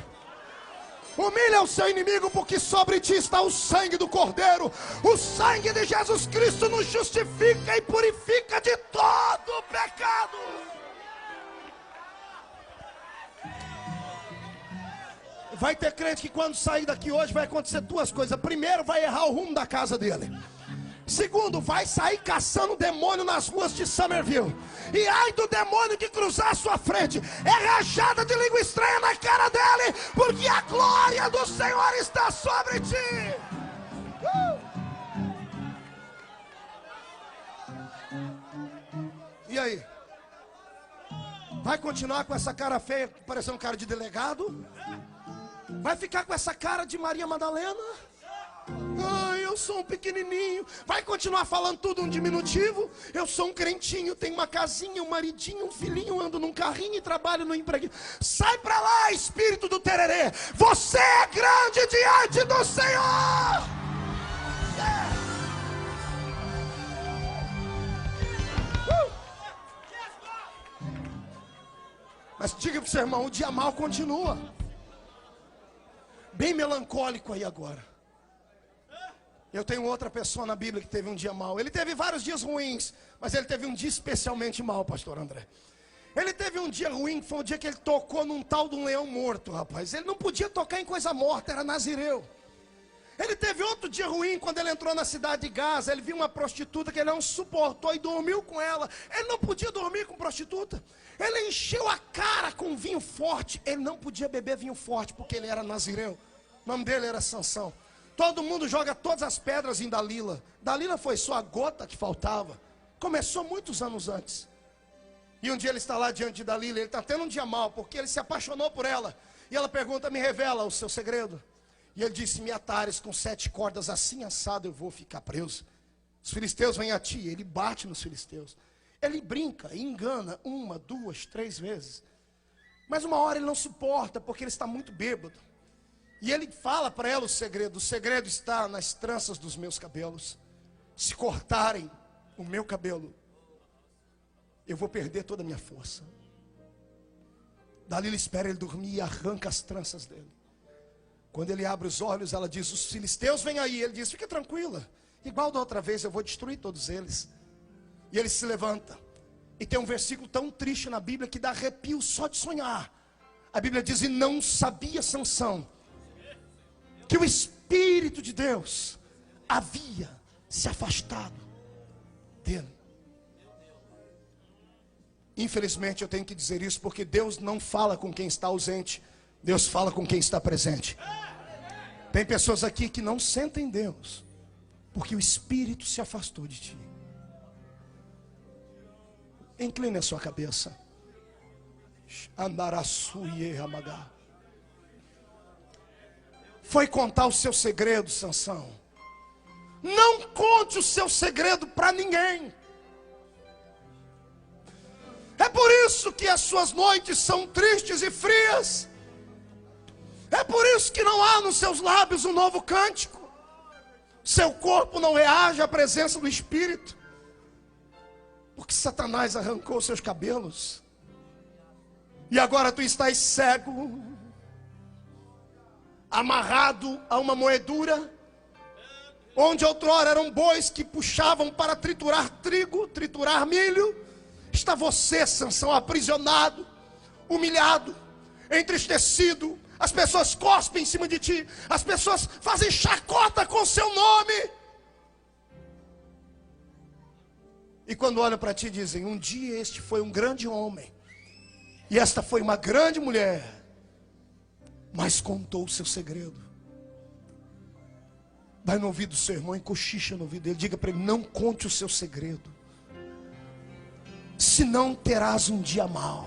Humilha o seu inimigo, porque sobre ti está o sangue do Cordeiro. O sangue de Jesus Cristo nos justifica e purifica de todo o pecado. Vai ter crente que quando sair daqui hoje vai acontecer 2 coisas. Primeiro, vai errar o rumo da casa dele. Segundo, vai sair caçando demônio nas ruas de Somerville. E ai do demônio que cruzar a sua frente, é rajada de língua estranha na cara dele, porque a glória do Senhor está sobre ti. E aí? Vai continuar com essa cara feia, parecendo cara de delegado? Vai ficar com essa cara de Maria Madalena? Ai, eu sou um pequenininho. Vai continuar falando tudo um diminutivo? Eu sou um crentinho, tenho uma casinha, um maridinho, um filhinho, ando num carrinho e trabalho no emprego. Sai pra lá, espírito do tererê. Você é grande diante do Senhor. Mas diga pro seu irmão: o dia mal continua. Bem melancólico aí agora. Eu tenho outra pessoa na Bíblia que teve um dia mau. Ele teve vários dias ruins, mas ele teve um dia especialmente mau, pastor André. Ele teve um dia ruim, que foi o dia que ele tocou num tal de um leão morto, rapaz. Ele não podia tocar em coisa morta, era nazireu. Ele teve outro dia ruim quando ele entrou na cidade de Gaza. Ele viu uma prostituta que ele não suportou e dormiu com ela. Ele não podia dormir com prostituta. Ele encheu a cara com vinho forte. Ele não podia beber vinho forte porque ele era nazireu. O nome dele era Sansão. Todo mundo joga todas as pedras em Dalila. Dalila foi só a gota que faltava. Começou muitos anos antes. E um dia ele está lá diante de Dalila. Ele está tendo um dia mau, porque ele se apaixonou por ela. E ela pergunta: me revela o seu segredo. E ele disse: me atares com 7 cordas assim assado, eu vou ficar preso. Os filisteus vêm a ti. Ele bate nos filisteus. Ele brinca e engana 1, 2, 3 vezes. Mas uma hora ele não suporta, porque ele está muito bêbado. E ele fala para ela o segredo está nas tranças dos meus cabelos. Se cortarem o meu cabelo, eu vou perder toda a minha força. Dalila espera ele dormir e arranca as tranças dele. Quando ele abre os olhos, ela diz: os filisteus vêm aí. Ele diz: fica tranquila, igual da outra vez, eu vou destruir todos eles. E ele se levanta. E tem um versículo tão triste na Bíblia que dá arrepio só de sonhar. A Bíblia diz: e não sabia Sansão que o Espírito de Deus havia se afastado dele. Infelizmente eu tenho que dizer isso, porque Deus não fala com quem está ausente, Deus fala com quem está presente. Tem pessoas aqui que não sentem Deus, porque o Espírito se afastou de ti. Incline a sua cabeça. Andarassuie Ramagá. Foi contar o seu segredo, Sansão. Não conte o seu segredo para ninguém. É por isso que as suas noites são tristes e frias. É por isso que não há nos seus lábios um novo cântico. Seu corpo não reage à presença do Espírito, porque Satanás arrancou seus cabelos. E agora tu estás cego. amarrado a uma moedura, onde outrora eram bois que puxavam para triturar trigo, triturar milho. Está você, Sansão, aprisionado, humilhado, entristecido. As pessoas cospem em cima de ti, as pessoas fazem chacota com o seu nome. E quando olham para ti dizem: um dia este foi um grande homem, e esta foi uma grande mulher, mas contou o seu segredo. Vai no ouvido do seu irmão e cochicha no ouvido dele. Diga para ele: não conte o seu segredo, senão terás um dia mau.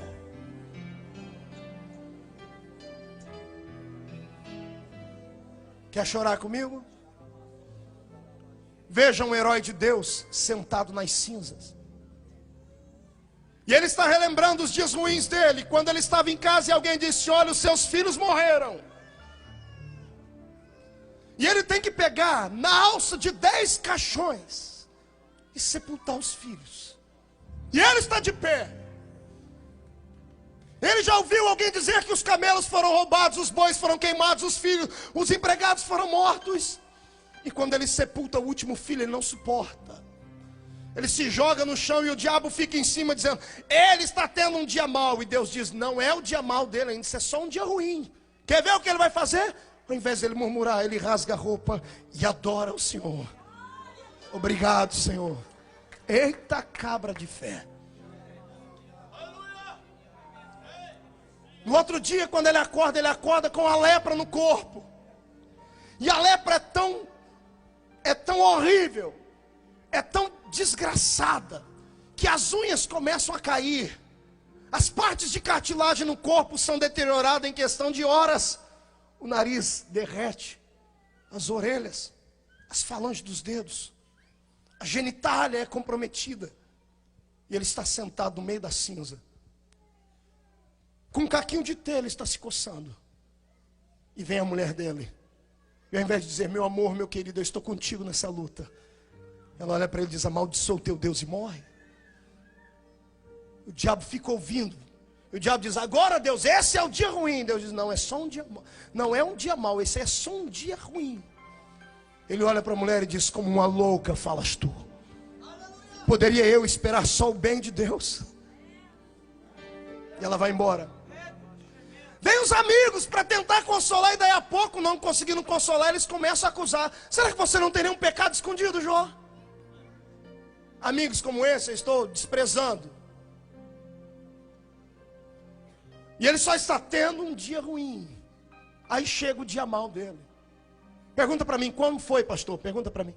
Quer chorar comigo? Veja um herói de Deus sentado nas cinzas. E ele está relembrando os dias ruins dele, quando ele estava em casa e alguém disse: olha, os seus filhos morreram. E ele tem que pegar na alça de 10 caixões e sepultar os filhos. E ele está de pé. Ele já ouviu alguém dizer que os camelos foram roubados, os bois foram queimados, os filhos, os empregados foram mortos. E quando ele sepulta o último filho, ele não suporta. Ele se joga no chão e o diabo fica em cima dizendo: ele está tendo um dia mau. E Deus diz: não é o dia mau dele ainda, isso é só um dia ruim. Quer ver o que ele vai fazer? Ao invés de ele murmurar, ele rasga a roupa e adora o Senhor. Obrigado, Senhor. Eita cabra de fé. No outro dia, quando ele acorda com a lepra no corpo. E a lepra é tão horrível, é tão desgraçada, que as unhas começam a cair. As partes de cartilagem no corpo são deterioradas em questão de horas. O nariz derrete, as orelhas, as falanges dos dedos, a genitália é comprometida. E ele está sentado no meio da cinza. Com um caquinho de telha, ele está se coçando. E vem a mulher dele. E ao invés de dizer: meu amor, meu querido, eu estou contigo nessa luta, ela olha para ele e diz: amaldiçoa o teu Deus e morre. O diabo fica ouvindo. E o diabo diz: agora, Deus, esse é o dia ruim. Deus diz: não, é só um dia mau. Não é um dia mau, esse é só um dia ruim. Ele olha para a mulher e diz: como uma louca falas tu. Poderia eu esperar só o bem de Deus? E ela vai embora. Vem os amigos para tentar consolar, e daí a pouco, não conseguindo consolar, eles começam a acusar: será que você não tem nenhum pecado escondido, Jó? Amigos como esse eu estou desprezando. E ele só está tendo um dia ruim. Aí chega o dia mau dele. Pergunta para mim: como foi, pastor? Pergunta para mim.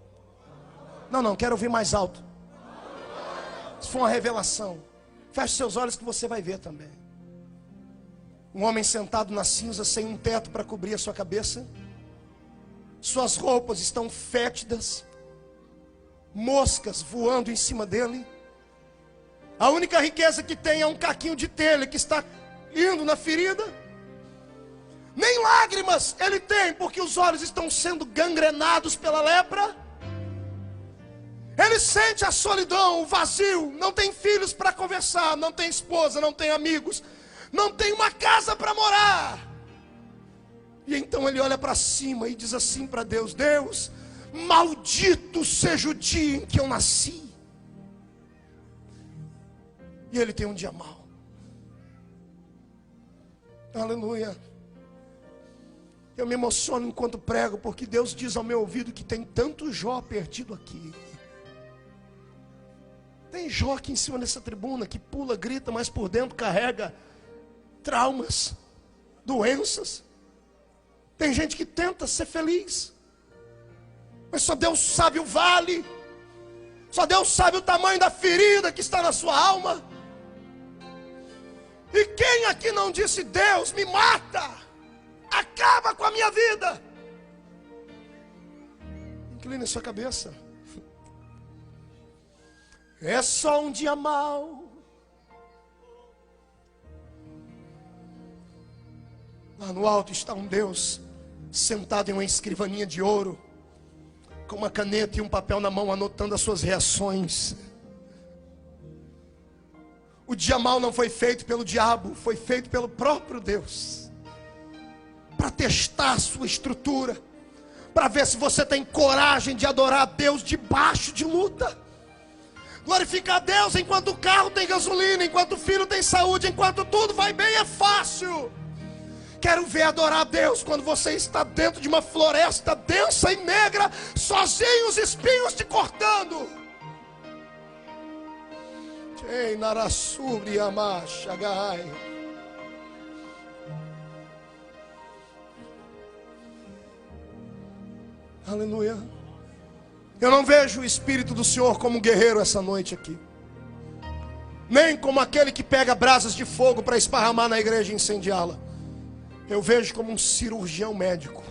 Não, quero ouvir mais alto. Se for uma revelação, feche seus olhos que você vai ver também. Um homem sentado na cinza, sem um teto para cobrir a sua cabeça. Suas roupas estão fétidas, moscas voando em cima dele. A única riqueza que tem é um caquinho de telha que está indo na ferida. Nem lágrimas ele tem, porque os olhos estão sendo gangrenados pela lepra. Ele sente a solidão, o vazio. Não tem filhos para conversar, não tem esposa, não tem amigos, não tem uma casa para morar. E então ele olha para cima e diz assim para Deus: Deus, maldito seja o dia em que eu nasci. E ele tem um dia mau. Aleluia. Eu me emociono enquanto prego, porque Deus diz ao meu ouvido que tem tanto Jó perdido aqui. Tem Jó aqui em cima dessa tribuna que pula, grita, mas por dentro carrega traumas, doenças. Tem gente que tenta ser feliz, mas só Deus sabe o vale. Só Deus sabe o tamanho da ferida que está na sua alma. E quem aqui não disse: Deus, me mata, acaba com a minha vida? Incline a sua cabeça. É só um dia mau. Lá no alto está um Deus sentado em uma escrivaninha de ouro, com uma caneta e um papel na mão, anotando as suas reações. O dia mau não foi feito pelo diabo, foi feito pelo próprio Deus. para testar a sua estrutura, para ver se você tem coragem de adorar a Deus debaixo de luta. Glorificar a Deus enquanto o carro tem gasolina, enquanto o filho tem saúde, enquanto tudo vai bem, é fácil. Quero ver adorar a Deus quando você está dentro de uma floresta densa e negra, sozinho, os espinhos te cortando. Ei, Narasubri Amachagai. Aleluia. Eu não vejo o Espírito do Senhor como um guerreiro essa noite aqui, nem como aquele que pega brasas de fogo para esparramar na igreja e incendiá-la. Eu vejo como um cirurgião médico,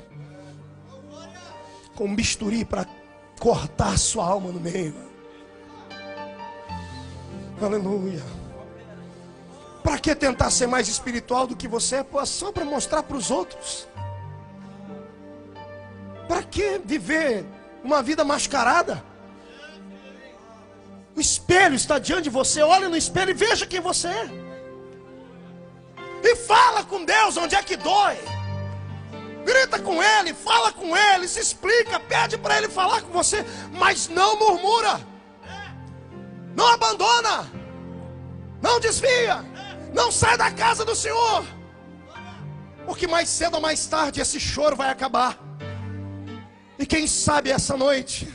com um bisturi para cortar sua alma no meio. Aleluia. Para que tentar ser mais espiritual do que você é, só para mostrar para os outros? Para que viver uma vida mascarada? O espelho está diante de você. Olha no espelho e veja quem você é. E fala com Deus onde é que dói. Grita com Ele, fala com Ele, se explica, pede para Ele falar com você, mas não murmura, não abandona, não desvia, não sai da casa do Senhor, porque mais cedo ou mais tarde esse choro vai acabar. E quem sabe essa noite,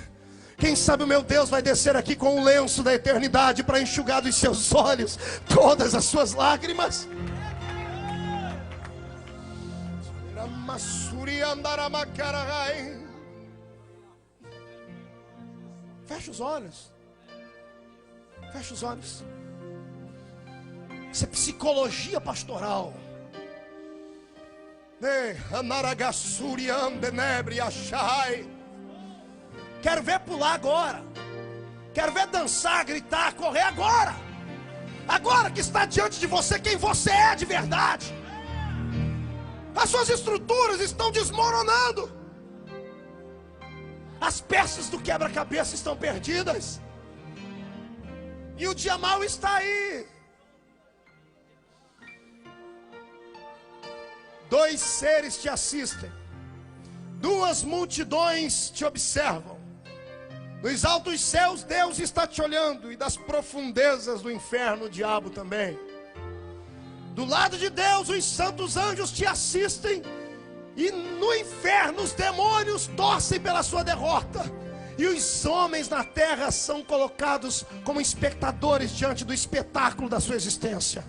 quem sabe o meu Deus vai descer aqui com o lenço da eternidade para enxugar dos seus olhos todas as suas lágrimas. Fecha os olhos. Fecha os olhos. Isso é psicologia pastoral. Quero ver pular agora. Quero ver dançar, gritar, correr agora. Agora que está diante de você quem você é de verdade. As suas estruturas estão desmoronando. As peças do quebra-cabeça estão perdidas. E o dia mau está aí. Dois seres te assistem. Duas multidões te observam. Dos altos céus Deus está te olhando. E das profundezas do inferno o diabo também. Do lado de Deus, os santos anjos te assistem. E no inferno, os demônios torcem pela sua derrota. E os homens na terra são colocados como espectadores diante do espetáculo da sua existência.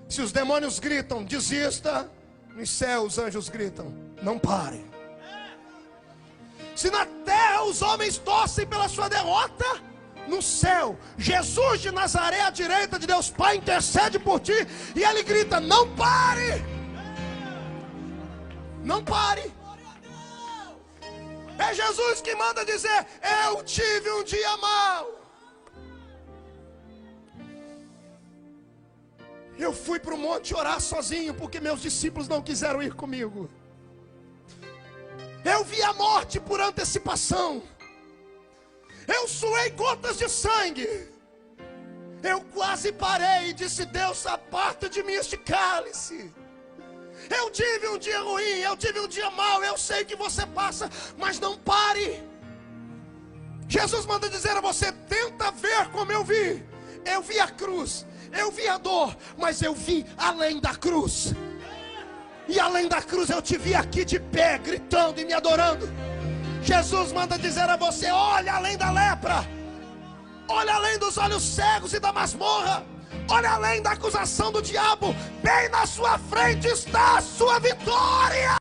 Se os demônios gritam, desista, nos céus os anjos gritam, não pare. Se na terra os homens torcem pela sua derrota, no céu, Jesus de Nazaré à direita de Deus Pai intercede por ti. E Ele grita, não pare. Não pare. É Jesus que manda dizer, eu tive um dia mau. Eu fui para o monte orar sozinho, porque meus discípulos não quiseram ir comigo. Eu vi a morte por antecipação. Eu suei gotas de sangue. Eu quase parei e disse, Deus, aparta de mim este cálice. Eu tive um dia ruim, eu tive um dia mau. Eu sei que você passa, mas não pare. Jesus manda dizer a você, tenta ver como eu vi. Eu vi a cruz, eu vi a dor, mas eu vi além da cruz. E além da cruz eu te vi aqui de pé, gritando e me adorando. Jesus manda dizer a você, olha além da lepra. Olha além dos olhos cegos e da masmorra. Olha além da acusação do diabo. Bem na sua frente está a sua vitória.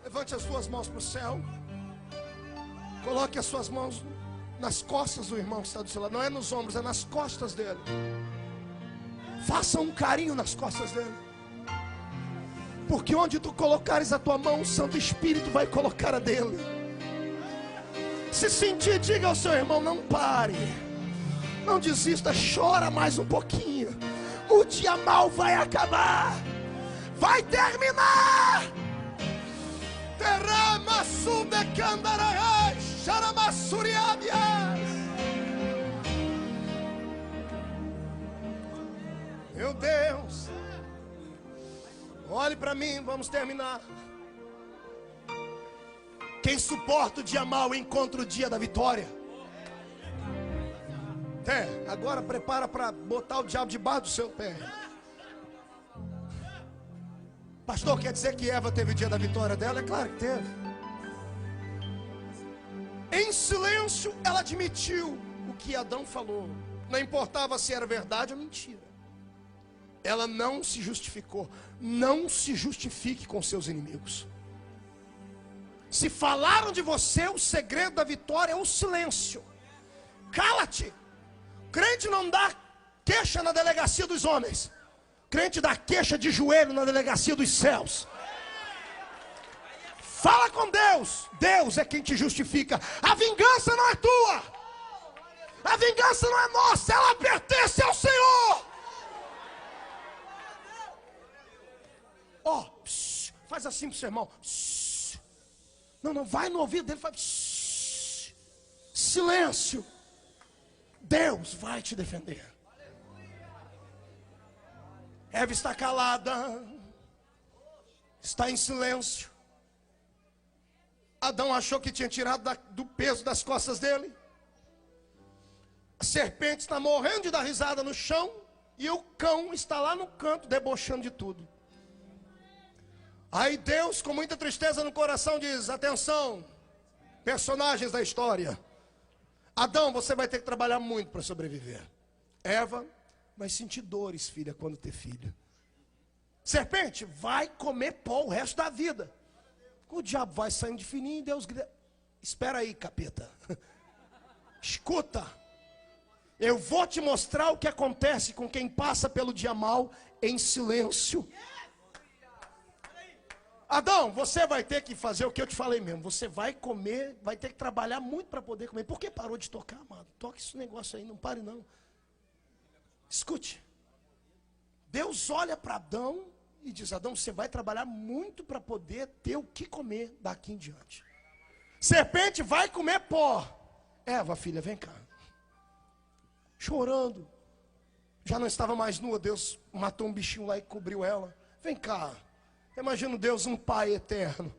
Levante as suas mãos para o céu. Coloque as suas mãos nas costas do irmão que está do seu lado. Não é nos ombros, é nas costas dele. Faça um carinho nas costas dele. Porque onde tu colocares a tua mão, o Santo Espírito vai colocar a dele. Se sentir, diga ao seu irmão, não pare. Não desista, chora mais um pouquinho. O dia mau vai acabar. Vai terminar. Terama Sundekandarayai, Xaramassuriabias. Meu Deus, olhe para mim, vamos terminar. Quem suporta o dia mau encontra o dia da vitória. Agora prepara para botar o diabo debaixo do seu pé. Pastor, quer dizer que Eva teve o dia da vitória dela? É claro que teve. Em silêncio ela admitiu o que Adão falou. Não importava se era verdade ou mentira. Ela não se justificou. Não se justifique com seus inimigos. Se falaram de você, o segredo da vitória é o silêncio. Cala-te. Crente não dá queixa na delegacia dos homens. Crente dá queixa de joelho na delegacia dos céus. Fala com Deus. Deus é quem te justifica. A vingança não é tua. A vingança não é nossa. Ela pertence ao Senhor. Ó, faz assim pro seu irmão. Não, vai no ouvido dele, faz silêncio. Deus vai te defender. Eva está calada, está em silêncio. Adão achou que tinha tirado do peso das costas dele. A serpente está morrendo de dar risada no chão. E o cão está lá no canto debochando de tudo. Aí Deus, com muita tristeza no coração, diz: atenção, personagens da história. Adão, você vai ter que trabalhar muito para sobreviver. Eva vai sentir dores, filha, quando ter filho. Serpente, vai comer pó o resto da vida. O diabo vai saindo de fininho e Deus grita: espera aí, capeta. Escuta, eu vou te mostrar o que acontece com quem passa pelo dia mau em silêncio. Adão, você vai ter que fazer o que eu te falei mesmo. Você vai comer, vai ter que trabalhar muito para poder comer. Por que parou de tocar, amado? Toque esse negócio aí, não pare não. Escute. Deus olha para Adão e diz: Adão, você vai trabalhar muito para poder ter o que comer daqui em diante. Serpente, vai comer pó. Eva, filha, vem cá. Chorando. Já não estava mais nua, Deus matou um bichinho lá e cobriu ela. Vem cá. Imagina Deus, um pai eterno,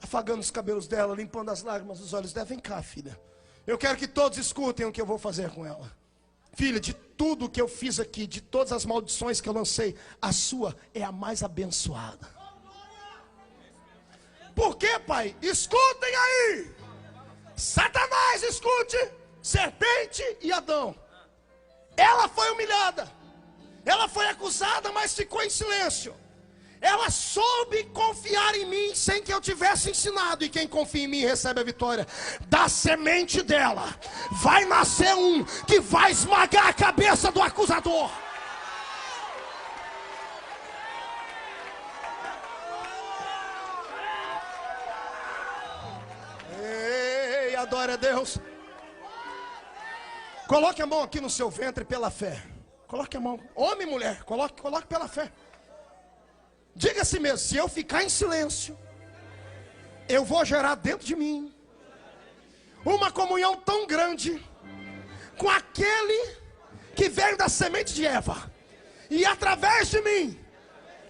afagando os cabelos dela, limpando as lágrimas dos olhos dela. Vem cá, filha. Eu quero que todos escutem o que eu vou fazer com ela. Filha, de tudo que eu fiz aqui, de todas as maldições que eu lancei, a sua é a mais abençoada. Por quê, pai? Escutem aí. Satanás, escute. Serpente e Adão. Ela foi humilhada. Ela foi acusada, mas ficou em silêncio. Ela soube confiar em mim sem que eu tivesse ensinado. E quem confia em mim recebe a vitória. Da semente dela vai nascer um que vai esmagar a cabeça do acusador. Ei, adore a Deus. Coloque a mão aqui no seu ventre pela fé. Coloque a mão. Homem e mulher, coloque pela fé. Diga a si mesmo: se eu ficar em silêncio, eu vou gerar dentro de mim uma comunhão tão grande com aquele que veio da semente de Eva. E através de mim,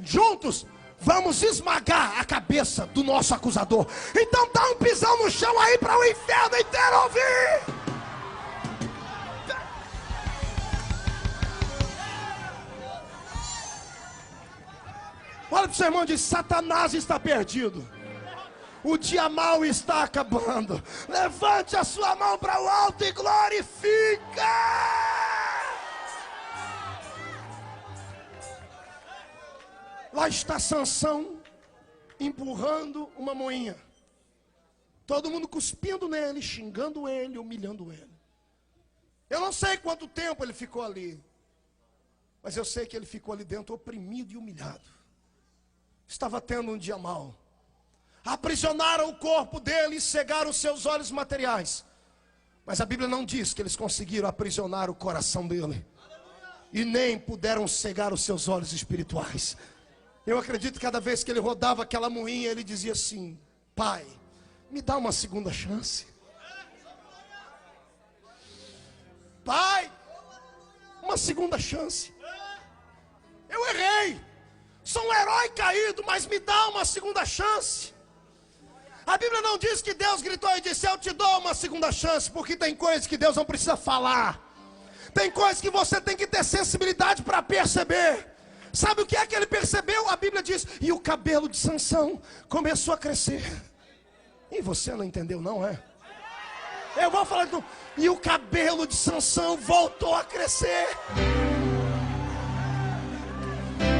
juntos, vamos esmagar a cabeça do nosso acusador. Então dá um pisão no chão aí para o inferno inteiro ouvir. Olha para o seu irmão e diz: Satanás está perdido. O dia mau está acabando. Levante a sua mão para o alto e glorifica. Lá está Sansão empurrando uma moinha. Todo mundo cuspindo nele, xingando ele, humilhando ele. Eu não sei quanto tempo ele ficou ali, mas eu sei que ele ficou ali dentro oprimido e humilhado. Estava tendo um dia mau. Aprisionaram o corpo dele e cegaram os seus olhos materiais. Mas a Bíblia não diz que eles conseguiram aprisionar o coração dele. E nem puderam cegar os seus olhos espirituais. Eu acredito que cada vez que ele rodava aquela moinha, ele dizia assim: Pai, me dá uma segunda chance. Pai, uma segunda chance. Eu errei, sou um herói caído, mas me dá uma segunda chance. A Bíblia não diz que Deus gritou e disse: eu te dou uma segunda chance, porque tem coisas que Deus não precisa falar. Tem coisas que você tem que ter sensibilidade para perceber. Sabe o que é que ele percebeu? A Bíblia diz: e o cabelo de Sansão começou a crescer. E você não entendeu, não é? Eu vou falar do... E o cabelo de Sansão voltou a crescer.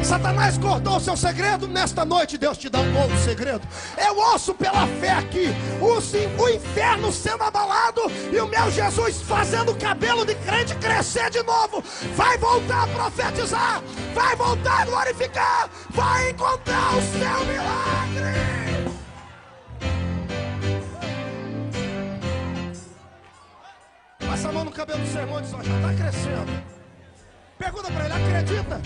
Satanás cortou o seu segredo. Nesta noite Deus te dá um novo segredo. Eu ouço pela fé aqui o inferno sendo abalado e o meu Jesus fazendo o cabelo de crente crescer de novo. Vai voltar a profetizar, vai voltar a glorificar, vai encontrar o seu milagre. Passa a mão no cabelo do seu irmão e diz: já está crescendo. Pergunta para ele: acredita?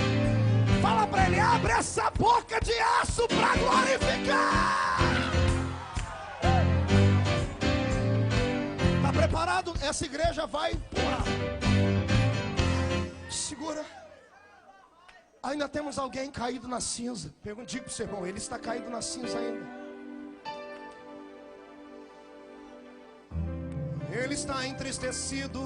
Fala para ele: abre essa boca de aço para glorificar. Está preparado? Essa igreja vai pular. Segura. Ainda temos alguém caído na cinza. Diga para o seu irmão: ele está caído na cinza ainda. Ele está entristecido.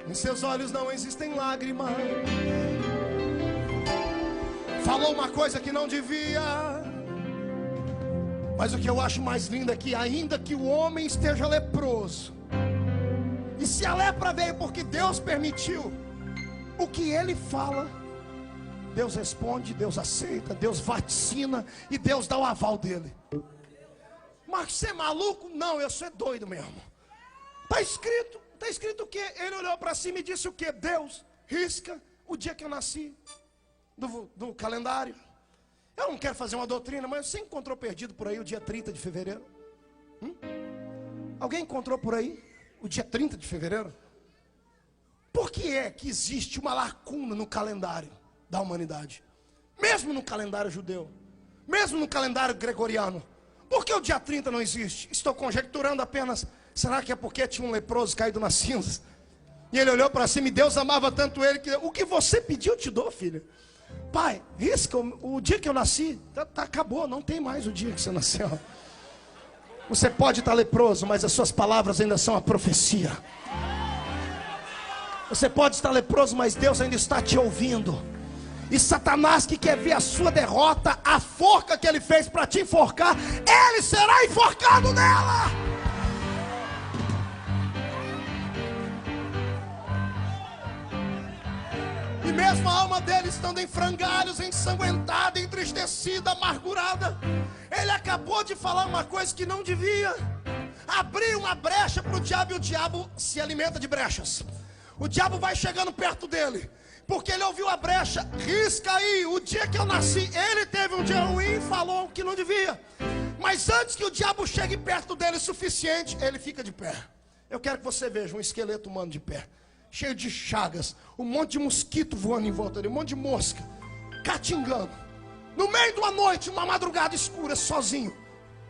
Em seus olhos não existem lágrimas. Falou uma coisa que não devia. Mas o que eu acho mais lindo é que, ainda que o homem esteja leproso, e se a lepra veio porque Deus permitiu, o que ele fala, Deus responde, Deus aceita, Deus vaticina e Deus dá o aval dele. Mas você é maluco? Não, eu sou doido mesmo. Está escrito o quê? Ele olhou para cima e disse o quê? Deus, risca o dia que eu nasci do calendário. Eu não quero fazer uma doutrina, mas você encontrou perdido por aí o dia 30 de fevereiro? Alguém encontrou por aí o dia 30 de fevereiro? Por que é que existe uma lacuna no calendário da humanidade? Mesmo no calendário judeu, mesmo no calendário gregoriano. Por que o dia 30 não existe? Estou conjecturando apenas. Será que é porque tinha um leproso caído nas cinzas? E ele olhou para cima e Deus amava tanto ele que o que você pediu eu te dou, filho. Pai, risca o dia que eu nasci. Acabou, não tem mais o dia que você nasceu. Você pode estar leproso, mas as suas palavras ainda são a profecia. Você pode estar leproso, mas Deus ainda está te ouvindo. E Satanás, que quer ver a sua derrota, a forca que ele fez para te enforcar, ele será enforcado nela. E mesmo a alma dele estando em frangalhos, ensanguentada, entristecida, amargurada, ele acabou de falar uma coisa que não devia. Abrir uma brecha para o diabo, e o diabo se alimenta de brechas. O diabo vai chegando perto dele, porque ele ouviu a brecha. Risca aí, o dia que eu nasci. Ele teve um dia ruim, falou que não devia. Mas antes que o diabo chegue perto dele o suficiente, ele fica de pé. Eu quero que você veja um esqueleto humano de pé, cheio de chagas, um monte de mosquito voando em volta dele, um monte de mosca, catingando, no meio de uma noite, uma madrugada escura, sozinho,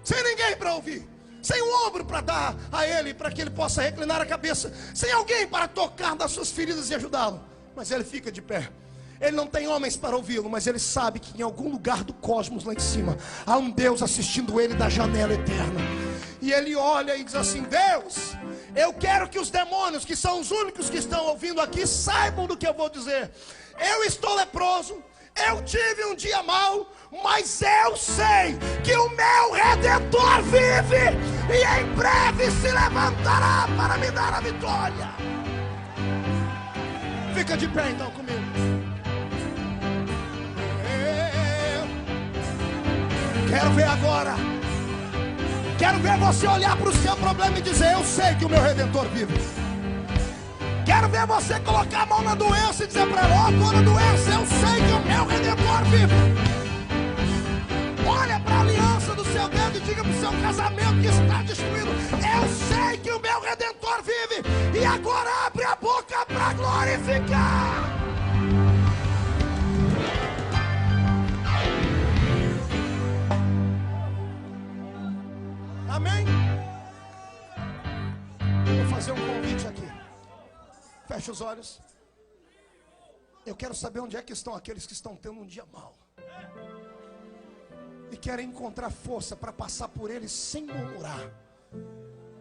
sem ninguém para ouvir, sem um ombro para dar a ele, para que ele possa reclinar a cabeça, sem alguém para tocar nas suas feridas e ajudá-lo. Mas ele fica de pé. Ele não tem homens para ouvi-lo, mas ele sabe que em algum lugar do cosmos lá em cima há um Deus assistindo ele da janela eterna. E ele olha e diz assim: Deus, eu quero que os demônios, que são os únicos que estão ouvindo aqui, saibam do que eu vou dizer. Eu estou leproso, eu tive um dia mau, mas eu sei que o meu Redentor vive e em breve se levantará para me dar a vitória. Fica de pé então comigo. Quero ver agora. Quero ver você olhar para o seu problema e dizer: eu sei que o meu Redentor vive. Quero ver você colocar a mão na doença e dizer para ela: ó, dona doença, eu sei que o meu Redentor vive. Olha para a aliança do seu dedo e diga para o seu casamento que está destruído: eu sei que o meu Redentor vive. E agora abre a boca para glorificar. fazer um convite aqui. Feche os olhos. Eu quero saber onde é que estão aqueles que estão tendo um dia mau e querem encontrar força para passar por ele sem murmurar.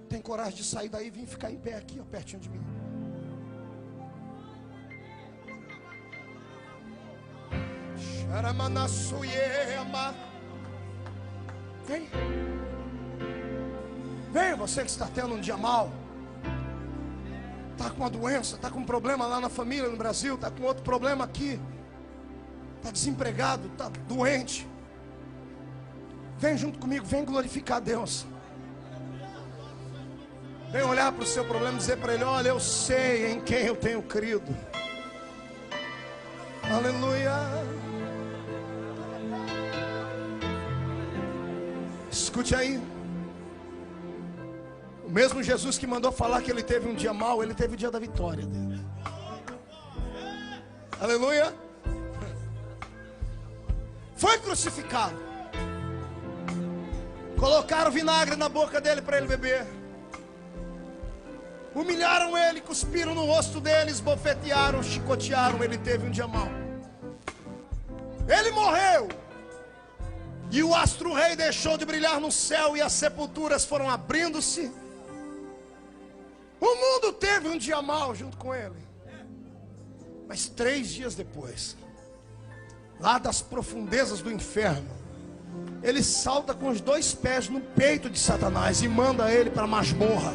Tem coragem de sair daí e vir ficar em pé aqui, ó, pertinho de mim. Vem. Vem, você que está tendo um dia mau. Está com uma doença, está com um problema lá na família no Brasil, está com outro problema aqui, está desempregado, está doente. Vem junto comigo, vem glorificar a Deus. Vem olhar para o seu problema e dizer para ele: olha, eu sei em quem eu tenho crido. Aleluia. Escute aí. O mesmo Jesus que mandou falar que ele teve um dia mau, ele teve o dia da vitória dele. Aleluia. Foi crucificado. Colocaram vinagre na boca dele para ele beber. Humilharam ele, cuspiram no rosto dele, esbofetearam, chicotearam. Ele teve um dia mau. Ele morreu. E o astro-rei deixou de brilhar no céu, e as sepulturas foram abrindo-se. O mundo teve um dia mau junto com ele. Mas 3 dias depois, lá das profundezas do inferno, ele salta com os 2 pés no peito de Satanás e manda ele para a masmorra.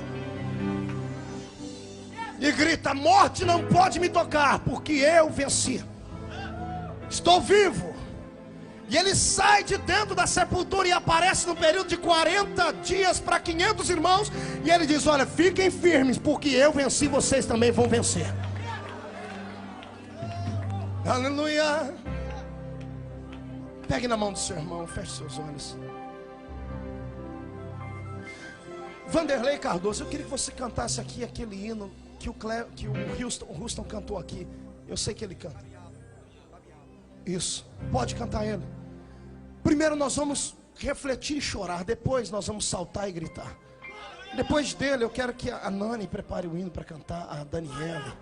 E grita: morte não pode me tocar, porque eu venci. Estou vivo. E ele sai de dentro da sepultura e aparece no período de 40 dias para 500 irmãos. E ele diz: olha, fiquem firmes, porque eu venci, vocês também vão vencer. Aleluia. Pegue na mão do seu irmão, feche seus olhos. Vanderlei Cardoso, eu queria que você cantasse aqui aquele hino que o Houston cantou aqui. Eu sei que ele canta. Isso, pode cantar ele. Primeiro nós vamos refletir e chorar. Depois nós vamos saltar e gritar. Depois dele eu quero que a Nani prepare o hino para cantar. A Daniela.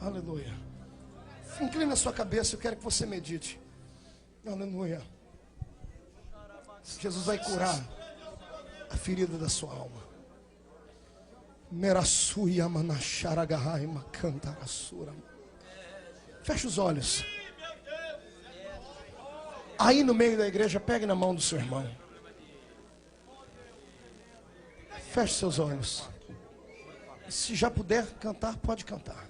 Aleluia. Incline a sua cabeça, eu quero que você medite. Aleluia. Jesus vai curar a ferida da sua alma. Feche os olhos. Aí no meio da igreja, pegue na mão do seu irmão. Feche seus olhos. Se já puder cantar, pode cantar.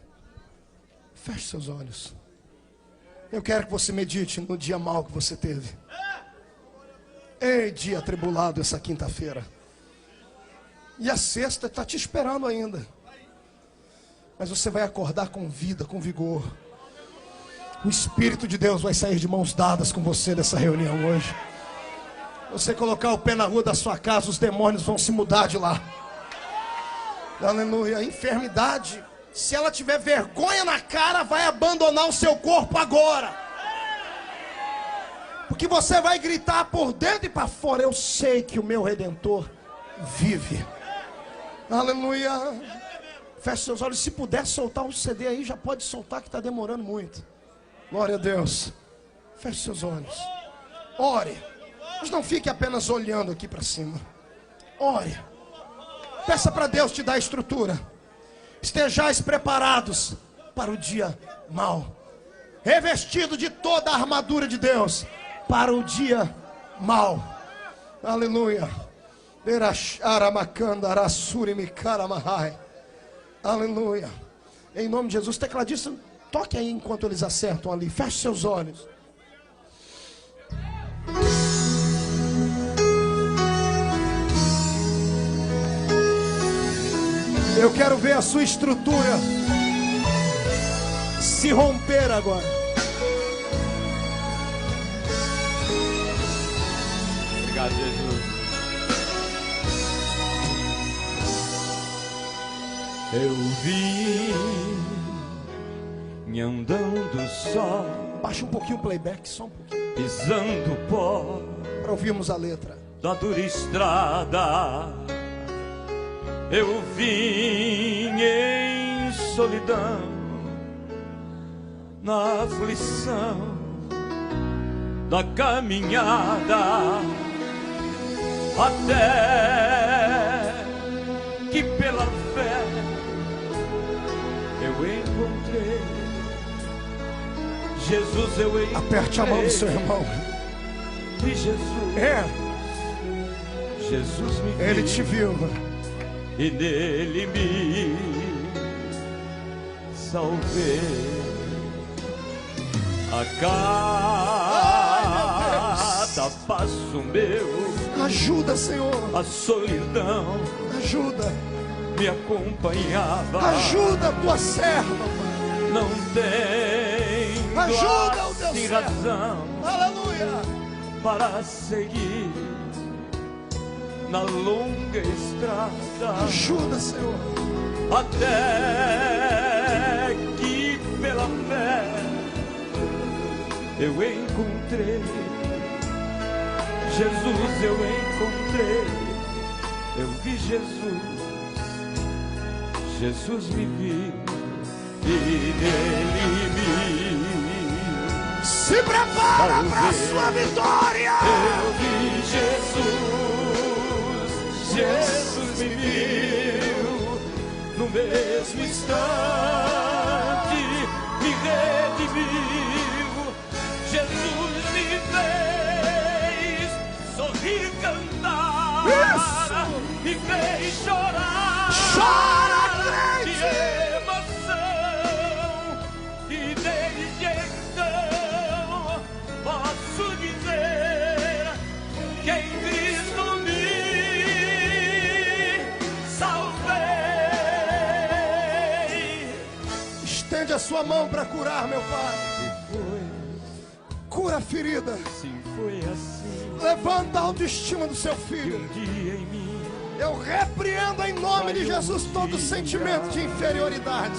Feche seus olhos. Eu quero que você medite no dia mau que você teve. Ei, dia atribulado essa quinta-feira. E a sexta está te esperando ainda. Mas você vai acordar com vida, com vigor. O Espírito de Deus vai sair de mãos dadas com você nessa reunião hoje. Você colocar o pé na rua da sua casa, os demônios vão se mudar de lá. Aleluia. A enfermidade, se ela tiver vergonha na cara, vai abandonar o seu corpo agora. Porque você vai gritar por dentro e para fora: eu sei que o meu Redentor vive. Aleluia. Feche seus olhos. Se puder soltar um CD aí, já pode soltar, que está demorando muito. Glória a Deus. Feche seus olhos. Ore. Mas não fique apenas olhando aqui para cima. Ore. Peça para Deus te dar estrutura. Estejais preparados para o dia mau. Revestido de toda a armadura de Deus para o dia mau. Aleluia. Aleluia. Em nome de Jesus. Tecladista, toque aí enquanto eles acertam ali. Feche seus olhos. Eu quero ver a sua estrutura se romper agora. Obrigado, Jesus. Eu vim andando só. Baixa um pouquinho o playback, só um pouquinho. Pisando pó para ouvirmos a letra. Da dura estrada. eu vim em solidão, na aflição da caminhada, até que pela fé eu encontrei Jesus, eu encontrei. Aperte a mão do seu irmão. E Jesus, Jesus me viu, Ele te viu e nele me salvei. A cada passo meu, ajuda, Senhor. a solidão Ajuda. me acompanhava. Ajuda a tua serva, Pai. Não tenho Ajuda o teu assim servo. razão Aleluia. para seguir na longa estrada, Ajuda, Senhor. até que pela fé eu encontrei Jesus, eu encontrei, eu vi Jesus, Jesus me viu e nele me Se prepara para a sua vitória. eu vi Jesus, Jesus me viu, no mesmo instante me redimiu, Jesus me fez sorrir, cantar, Isso. me fez chorar, Chora, de crente. emoção, e desde então posso dizer que em Cristo me salvei. Estende a sua mão para curar, meu Pai. Cura a ferida. Sim, foi assim Levanta a autoestima do seu que filho. um dia em mim Eu repreendo em nome de Jesus todo sentimento de inferioridade.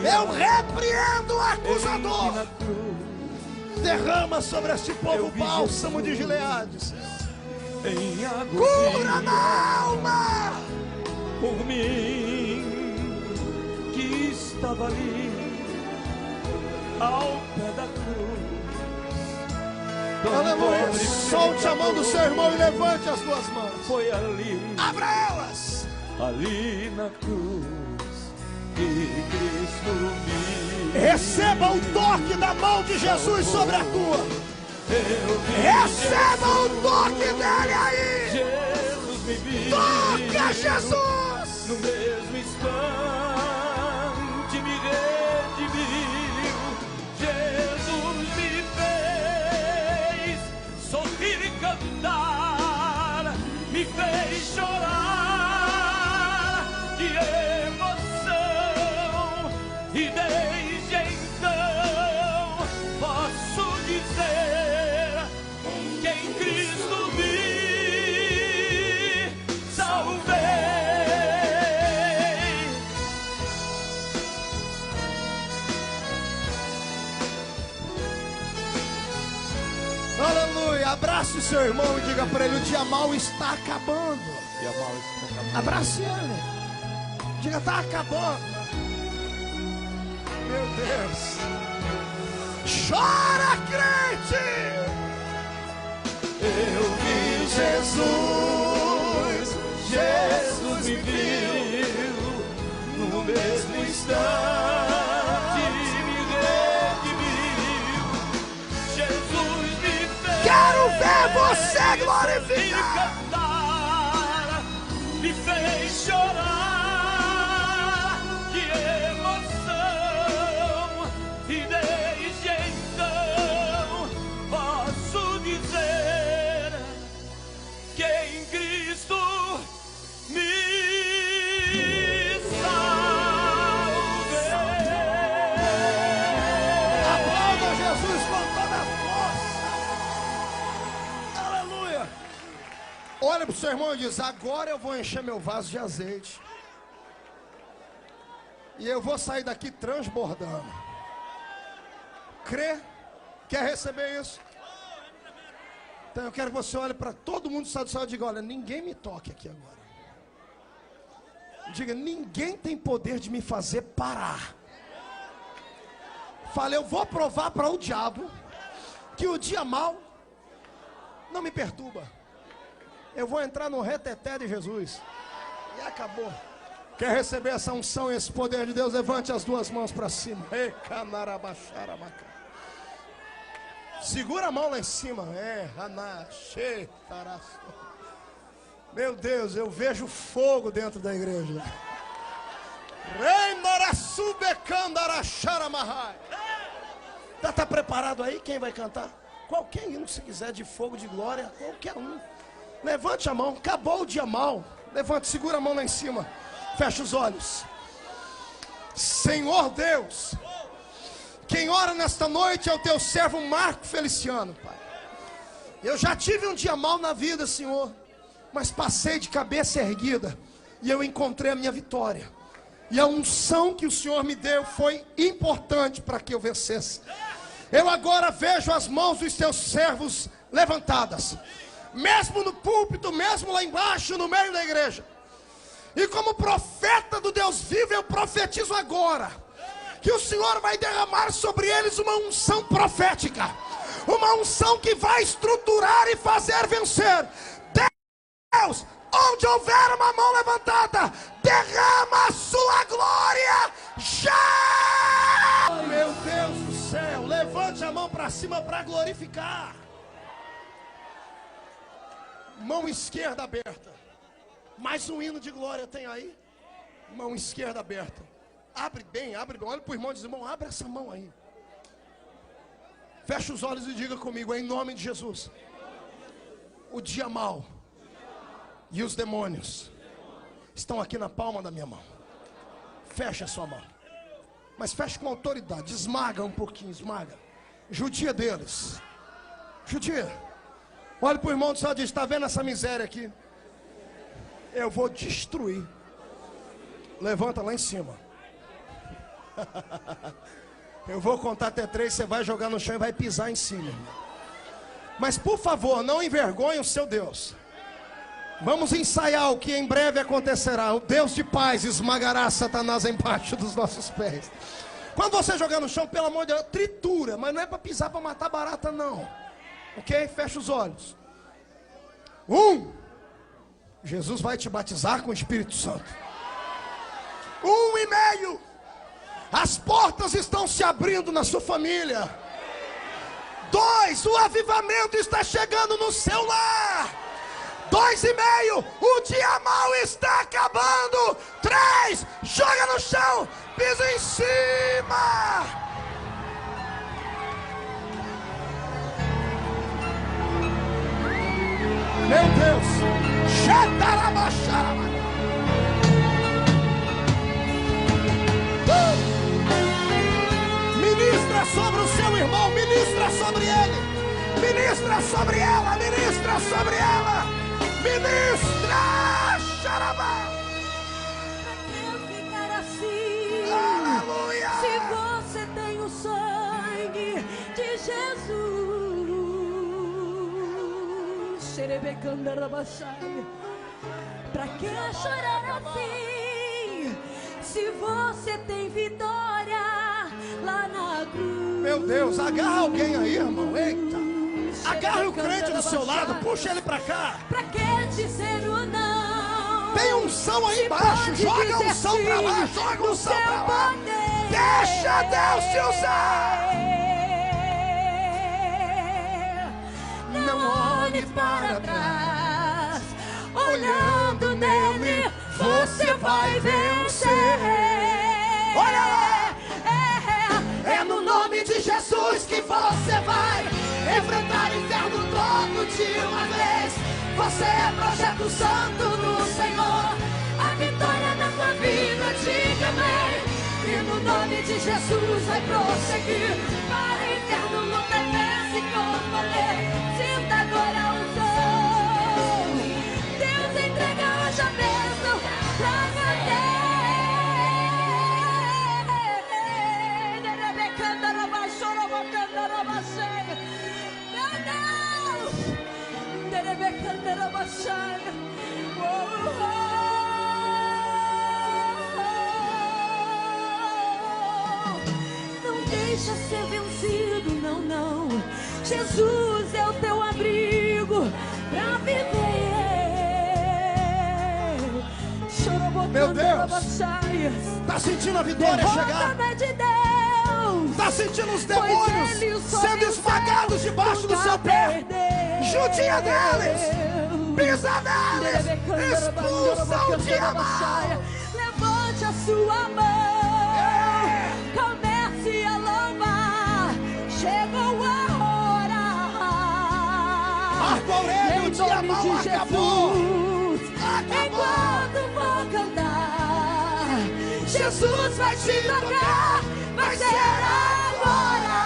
Eu repreendo o acusador. na cruz, Derrama sobre este povo Eu vi bálsamo de Jesus. Gileade. em Cura agonia na alma. por mim que estava ali ao pé da cruz. Tão Aleluia. pobre, Solte a mão do seu irmão e levante as duas mãos. Foi ali, Abra elas. ali na cruz que Cristo me Receba o toque da mão de Jesus sobre a tua. eu vi. Receba o toque dele aí. Jesus me viu. Toca, Jesus. No mesmo instante me redimiu, Jesus me fez sorrir e cantar, me fez chorar de emoção, e desde então posso dizer que em Cristo me salvei. Aleluia. Abrace o seu irmão e diga para ele: o dia mal está acabando. E a mal está acabando. Abrace ele. Diga: está acabando. Meu Deus. Chora, crente. Eu vi Jesus, Jesus me viu, no mesmo instante me redimiu, Jesus me fez. Quero ver você glorificar. Cantar, me fez chorar de emoção, e desde então posso dizer que em Cristo me salvei. Aplauda Jesus com toda a força. Aleluia. Olha para o seu irmão e diz: agora eu vou encher meu vaso de azeite. E eu vou sair daqui transbordando. Crê? Quer receber isso? Então eu quero que você olhe para todo mundo que está do céu e diga: olha, ninguém me toque aqui agora. Diga, ninguém tem poder de me fazer parar. Fala, eu vou provar para o diabo que o dia mau não me perturba. Eu vou entrar no reteté de Jesus. E acabou. Quer receber essa unção e esse poder de Deus? Levante as duas mãos para cima. Segura a mão lá em cima. Meu Deus, eu vejo fogo dentro da igreja. Tá preparado aí? Quem vai cantar? Qualquer hino, se quiser, de fogo, de glória, qualquer um. Levante a mão, acabou o dia mau. Levante, segura a mão lá em cima. Fecha os olhos. Senhor Deus, quem ora nesta noite é o teu servo Marco Feliciano, Pai. Eu já tive um dia mau na vida, Senhor, mas passei de cabeça erguida e eu encontrei a minha vitória. E a unção que o Senhor me deu foi importante para que eu vencesse. Eu agora vejo as mãos dos teus servos levantadas, mesmo no púlpito, mesmo lá embaixo, no meio da igreja. E como profeta do Deus vivo, eu profetizo agora que o Senhor vai derramar sobre eles uma unção profética, uma unção que vai estruturar e fazer vencer. Deus, onde houver uma mão levantada, derrama a sua glória já! Meu Deus do céu, levante a mão para cima para glorificar. Mão esquerda aberta. Mais um hino de glória tem aí? Mão esquerda aberta. Abre bem, olha para o irmão e diz, irmão, abre essa mão aí. Fecha os olhos e diga comigo, em nome de Jesus. O dia mau e os demônios estão aqui na palma da minha mão. Fecha a sua mão. Mas fecha com autoridade. Esmaga um pouquinho, esmaga. Judia deles. Judia. Olha para o irmão do céu e diz, está vendo essa miséria aqui? Eu vou destruir. Levanta lá em cima. Eu vou contar até 3, você vai jogar no chão e vai pisar em cima. Mas por favor, não envergonhe o seu Deus. Vamos ensaiar o que em breve acontecerá. O Deus de paz esmagará Satanás embaixo dos nossos pés. Quando você jogar no chão, pelo amor de Deus, tritura. Mas não é para pisar, para matar barata não. Ok? Fecha os olhos. Jesus vai te batizar com o Espírito Santo. 1,5. As portas estão se abrindo na sua família. 2, o avivamento está chegando no seu lar. 2,5, o dia mau está acabando. 3, joga no chão, pisa em cima. Meu Deus. Ministra sobre o seu irmão, ministra sobre ele, ministra sobre ela, ministra sobre ela, ministra. Xarabá. Pra que ficar assim? Aleluia. Se você tem o sangue de Jesus. Pra que chorar assim? Se você tem vitória lá na cruz. Meu Deus, agarra alguém aí, irmão. Eita. Agarra o crente do seu lado, puxa ele pra cá. Pra que dizer o não? Tem unção aí embaixo, joga unção pra lá, joga unção pra lá. Deixa Deus te usar. Não olhe para trás, olhando nele você vai vencer. Olha lá. É no nome de Jesus que você vai enfrentar o inferno todo de uma vez. Você é projeto santo no Senhor. A vitória na tua vida, diga amém. E no nome de Jesus vai prosseguir. Para o inferno luta e vence com poder. Sinta agora a unção. Deus entrega hoje a bênção pra você. Meu Deus! deixa ser vencido, não, não. Jesus é o teu abrigo pra viver. Meu Deus, tá sentindo a vitória chegar? De Deus. Tá sentindo os demônios sendo esmagados debaixo do seu pé? Judia deles, pisa neles, expulsa o diabo. Levante a sua mão, comece a louvar. Chegou a hora. Marco Aurélio, o diabo acabou. Enquanto vou cantar, Jesus vai te tocar, vai ser agora.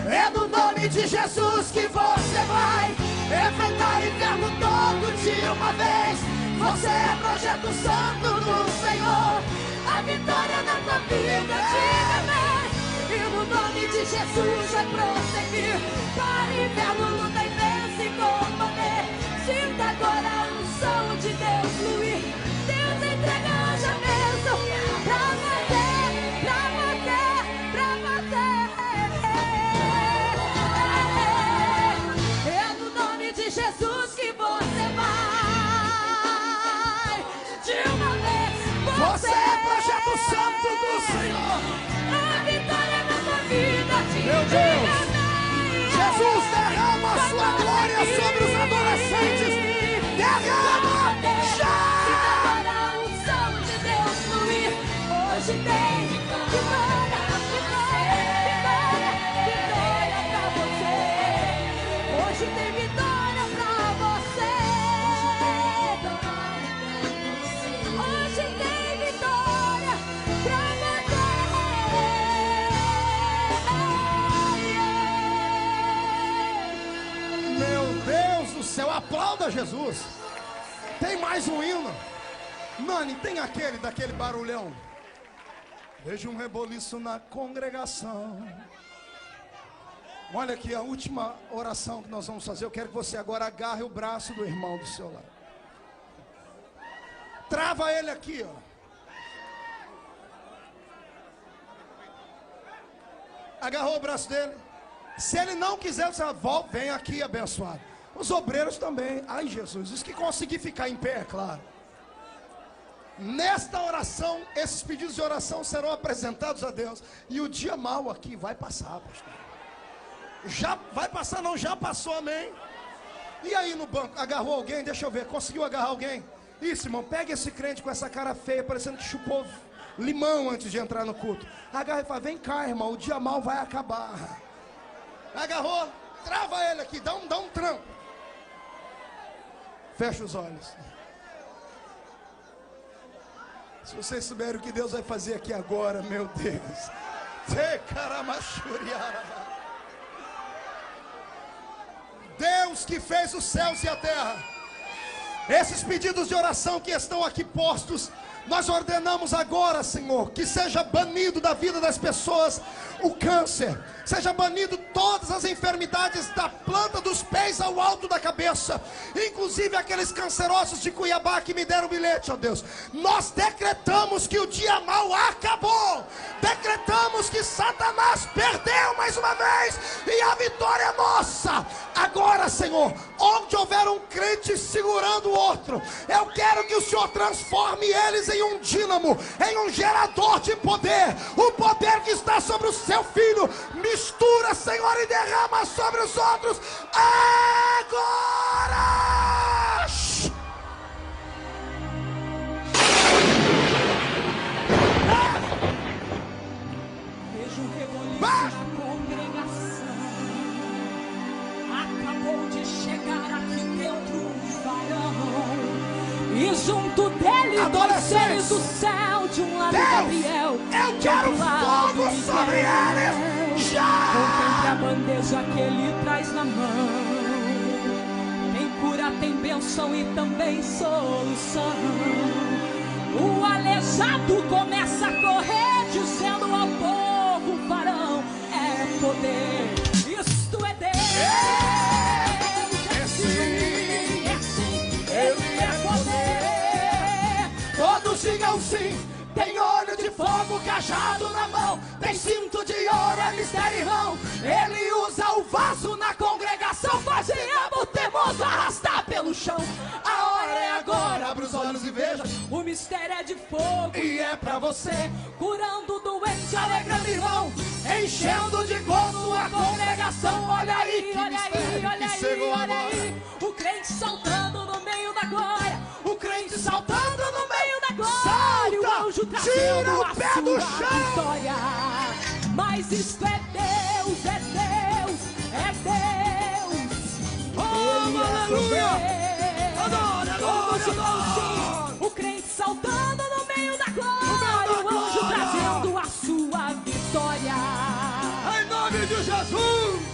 É no nome de Jesus que você vai enfrentar o inferno todo de uma vez. Você é projeto santo do Senhor. A vitória na tua vida, diga amém. E no nome de Jesus vai prosseguir. Para o inferno, luta e vence com poder. Sinta agora a unção de Deus fluir. Deus entrega hoje a bênção pra você, pra você, pra você. É no nome de Jesus que você vai. De uma vez, Você é projeto santo do Senhor. a vitória na tua vida. Meu Deus, Jesus derrama a sua glória sobre os adolescentes. Derrama já! Agora a unção de Deus fluir. Hoje tem vitória, vitória, vitória, vitória pra você. Hoje tem vitória pra você. Hoje tem vitória pra você. Meu Deus do céu, aplauda Jesus. Tem mais um hino. Nani, tem aquele daquele barulhão. Vejo um reboliço na congregação. Olha aqui a última oração que nós vamos fazer. Eu quero que você agora agarre o braço do irmão do seu lado. Trava ele aqui, ó. Agarrou o braço dele. Se ele não quiser, você volta, vem aqui abençoado. Os obreiros também. Ai, Jesus, os que conseguir ficar em pé, é claro. Nesta oração, esses pedidos de oração serão apresentados a Deus. E o dia mau aqui vai passar, pastor. Já vai passar, não, já passou, amém? E aí no banco, agarrou alguém? Deixa eu ver, conseguiu agarrar alguém? Isso, irmão, pega esse crente com essa cara feia, parecendo que chupou limão antes de entrar no culto. Agarra e fala, vem cá, irmão, o dia mau vai acabar. Agarrou, trava ele aqui, dá um tranco. Fecha os olhos. Se vocês souberem o que Deus vai fazer aqui agora, meu Deus. Deus que fez os céus e a terra. Esses pedidos de oração que estão aqui postos, nós ordenamos agora, Senhor, que seja banido da vida das pessoas o câncer, seja banido todas as enfermidades da planta dos pés ao alto da cabeça, inclusive aqueles cancerosos de Cuiabá que me deram bilhete, ó Deus. Nós decretamos que o dia mau acabou, decretamos que Satanás perdeu mais uma vez e a vitória é nossa. Agora, Senhor, onde houver um crente segurando o outro, eu quero que o Senhor transforme eles em um dínamo, em um gerador de poder, o poder que está sobre o seu filho, mistura, Senhor, e derrama sobre os outros, agora! Vejo um reboliço na congregação. Acabou de chegar aqui dentro um varão, e junto dele dois seres do céu, de um lado Gabriel, eu quero fogo sobre eles já. Contemple a bandeja que ele traz na mão. Tem cura, tem bênção e também solução. O aleijado começa a correr, dizendo ao povo, varão é poder, isto é Deus. É sim, é sim, ele é poder. todos digam sim, tem olho de fogo, cajado na mão, tem cinto de ouro, é mistério, irmão. Ele usa o vaso na congregação, faz diabo teimoso arrastar pelo chão. A hora é agora, abre os olhos e veja, o mistério é de fogo e é pra você. Curando o doente, alegrando irmão, enchendo de gozo a congregação. Olha aí, olha aí, olha aí, olha aí, o crente saltando no meio da glória, o crente saltando no meio da glória, o anjo trazendo a sua vitória. Mas isto é Deus, é Deus, é Deus. Oh, aleluia! Adora, adora. O crente saltando no meio da glória, o anjo trazendo a sua vitória. Em nome de Jesus!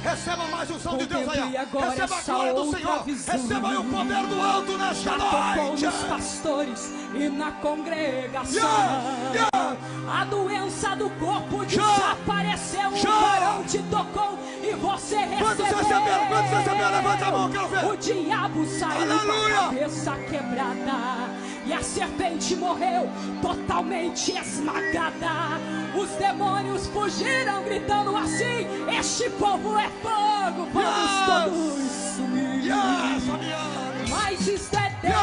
Receba mais unção de Deus aí. Receba a glória do Senhor. Receba aí o poder do alto nesta noite. Nos pastores e na congregação. A doença do corpo desapareceu. O varão te tocou e você recebeu. Quantos receberam? Quantos receberam? Levanta a mão, quero ver. O diabo saiu com a cabeça quebrada e a serpente morreu totalmente esmagada. Os demônios fugiram gritando assim: este povo é fogo, vamos todos sumir. Mas isto é Deus,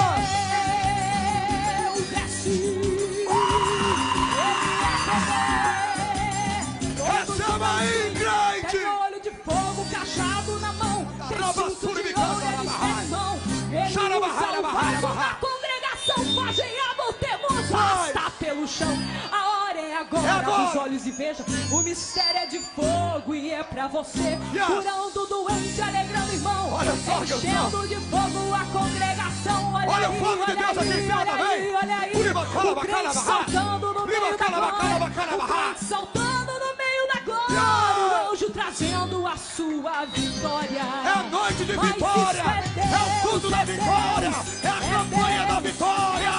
receba aí, crente. Tem olho de fogo, cajado na mão, tem cinto de ouro, ele tem mão. Ele usa o vaso na congregação, faz diabo teimoso arrastar pelo chão. A hora é agora, abre os olhos e veja, o mistério é de fogo e é pra você. Curando o doente, alegrando irmão, enchendo de fogo a congregação. Olha aí, olha aí, olha aí, o crente saltando no meio da glória, o crente saltando no meio da glória, o anjo trazendo a sua vitória. É a noite de vitória, é o culto da vitória, é a campanha da vitória.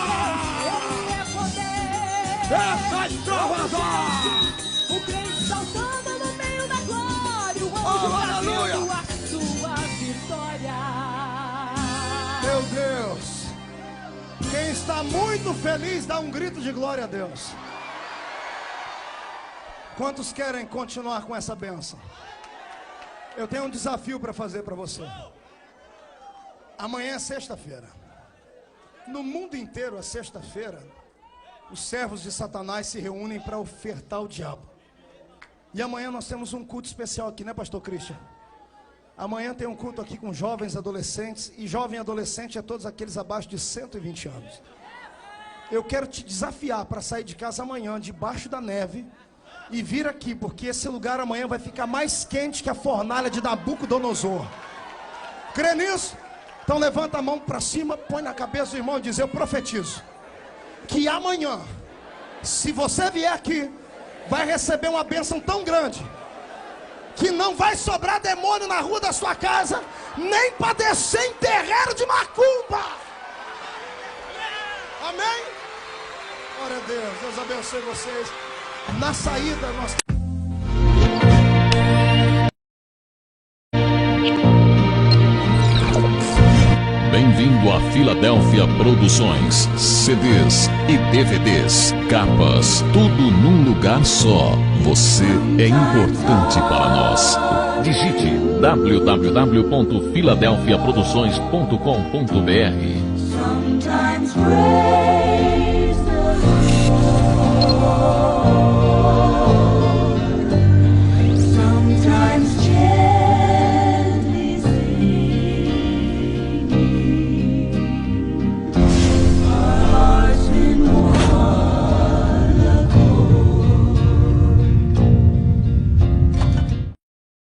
Essa extravasão! O crente saltando no meio da glória, o anjo trazendo a sua vitória. Meu Deus! Quem está muito feliz dá um grito de glória a Deus. Quantos querem continuar com essa bênção? Eu tenho um desafio para fazer para você. Amanhã é sexta-feira. No mundo inteiro, a sexta-feira, os servos de Satanás se reúnem para ofertar ao diabo. E amanhã nós temos um culto especial aqui, né, pastor Christian? Amanhã tem um culto aqui com jovens adolescentes. E jovem adolescente é todos aqueles abaixo de 120 anos. Eu quero te desafiar para sair de casa amanhã, debaixo da neve, e vir aqui, porque esse lugar amanhã vai ficar mais quente que a fornalha de Nabucodonosor. Crê nisso? Então levanta a mão para cima, põe na cabeça do irmão e diz: eu profetizo que amanhã, se você vier aqui, vai receber uma bênção tão grande que não vai sobrar demônio na rua da sua casa, nem para descer em terreiro de macumba. Amém? Glória a Deus, Deus abençoe vocês. Na saída nós... Bem-vindo a Filadélfia Produções. CDs e DVDs, capas, tudo num lugar só. Você é importante para nós. Digite www.filadelfiaproduções.com.br.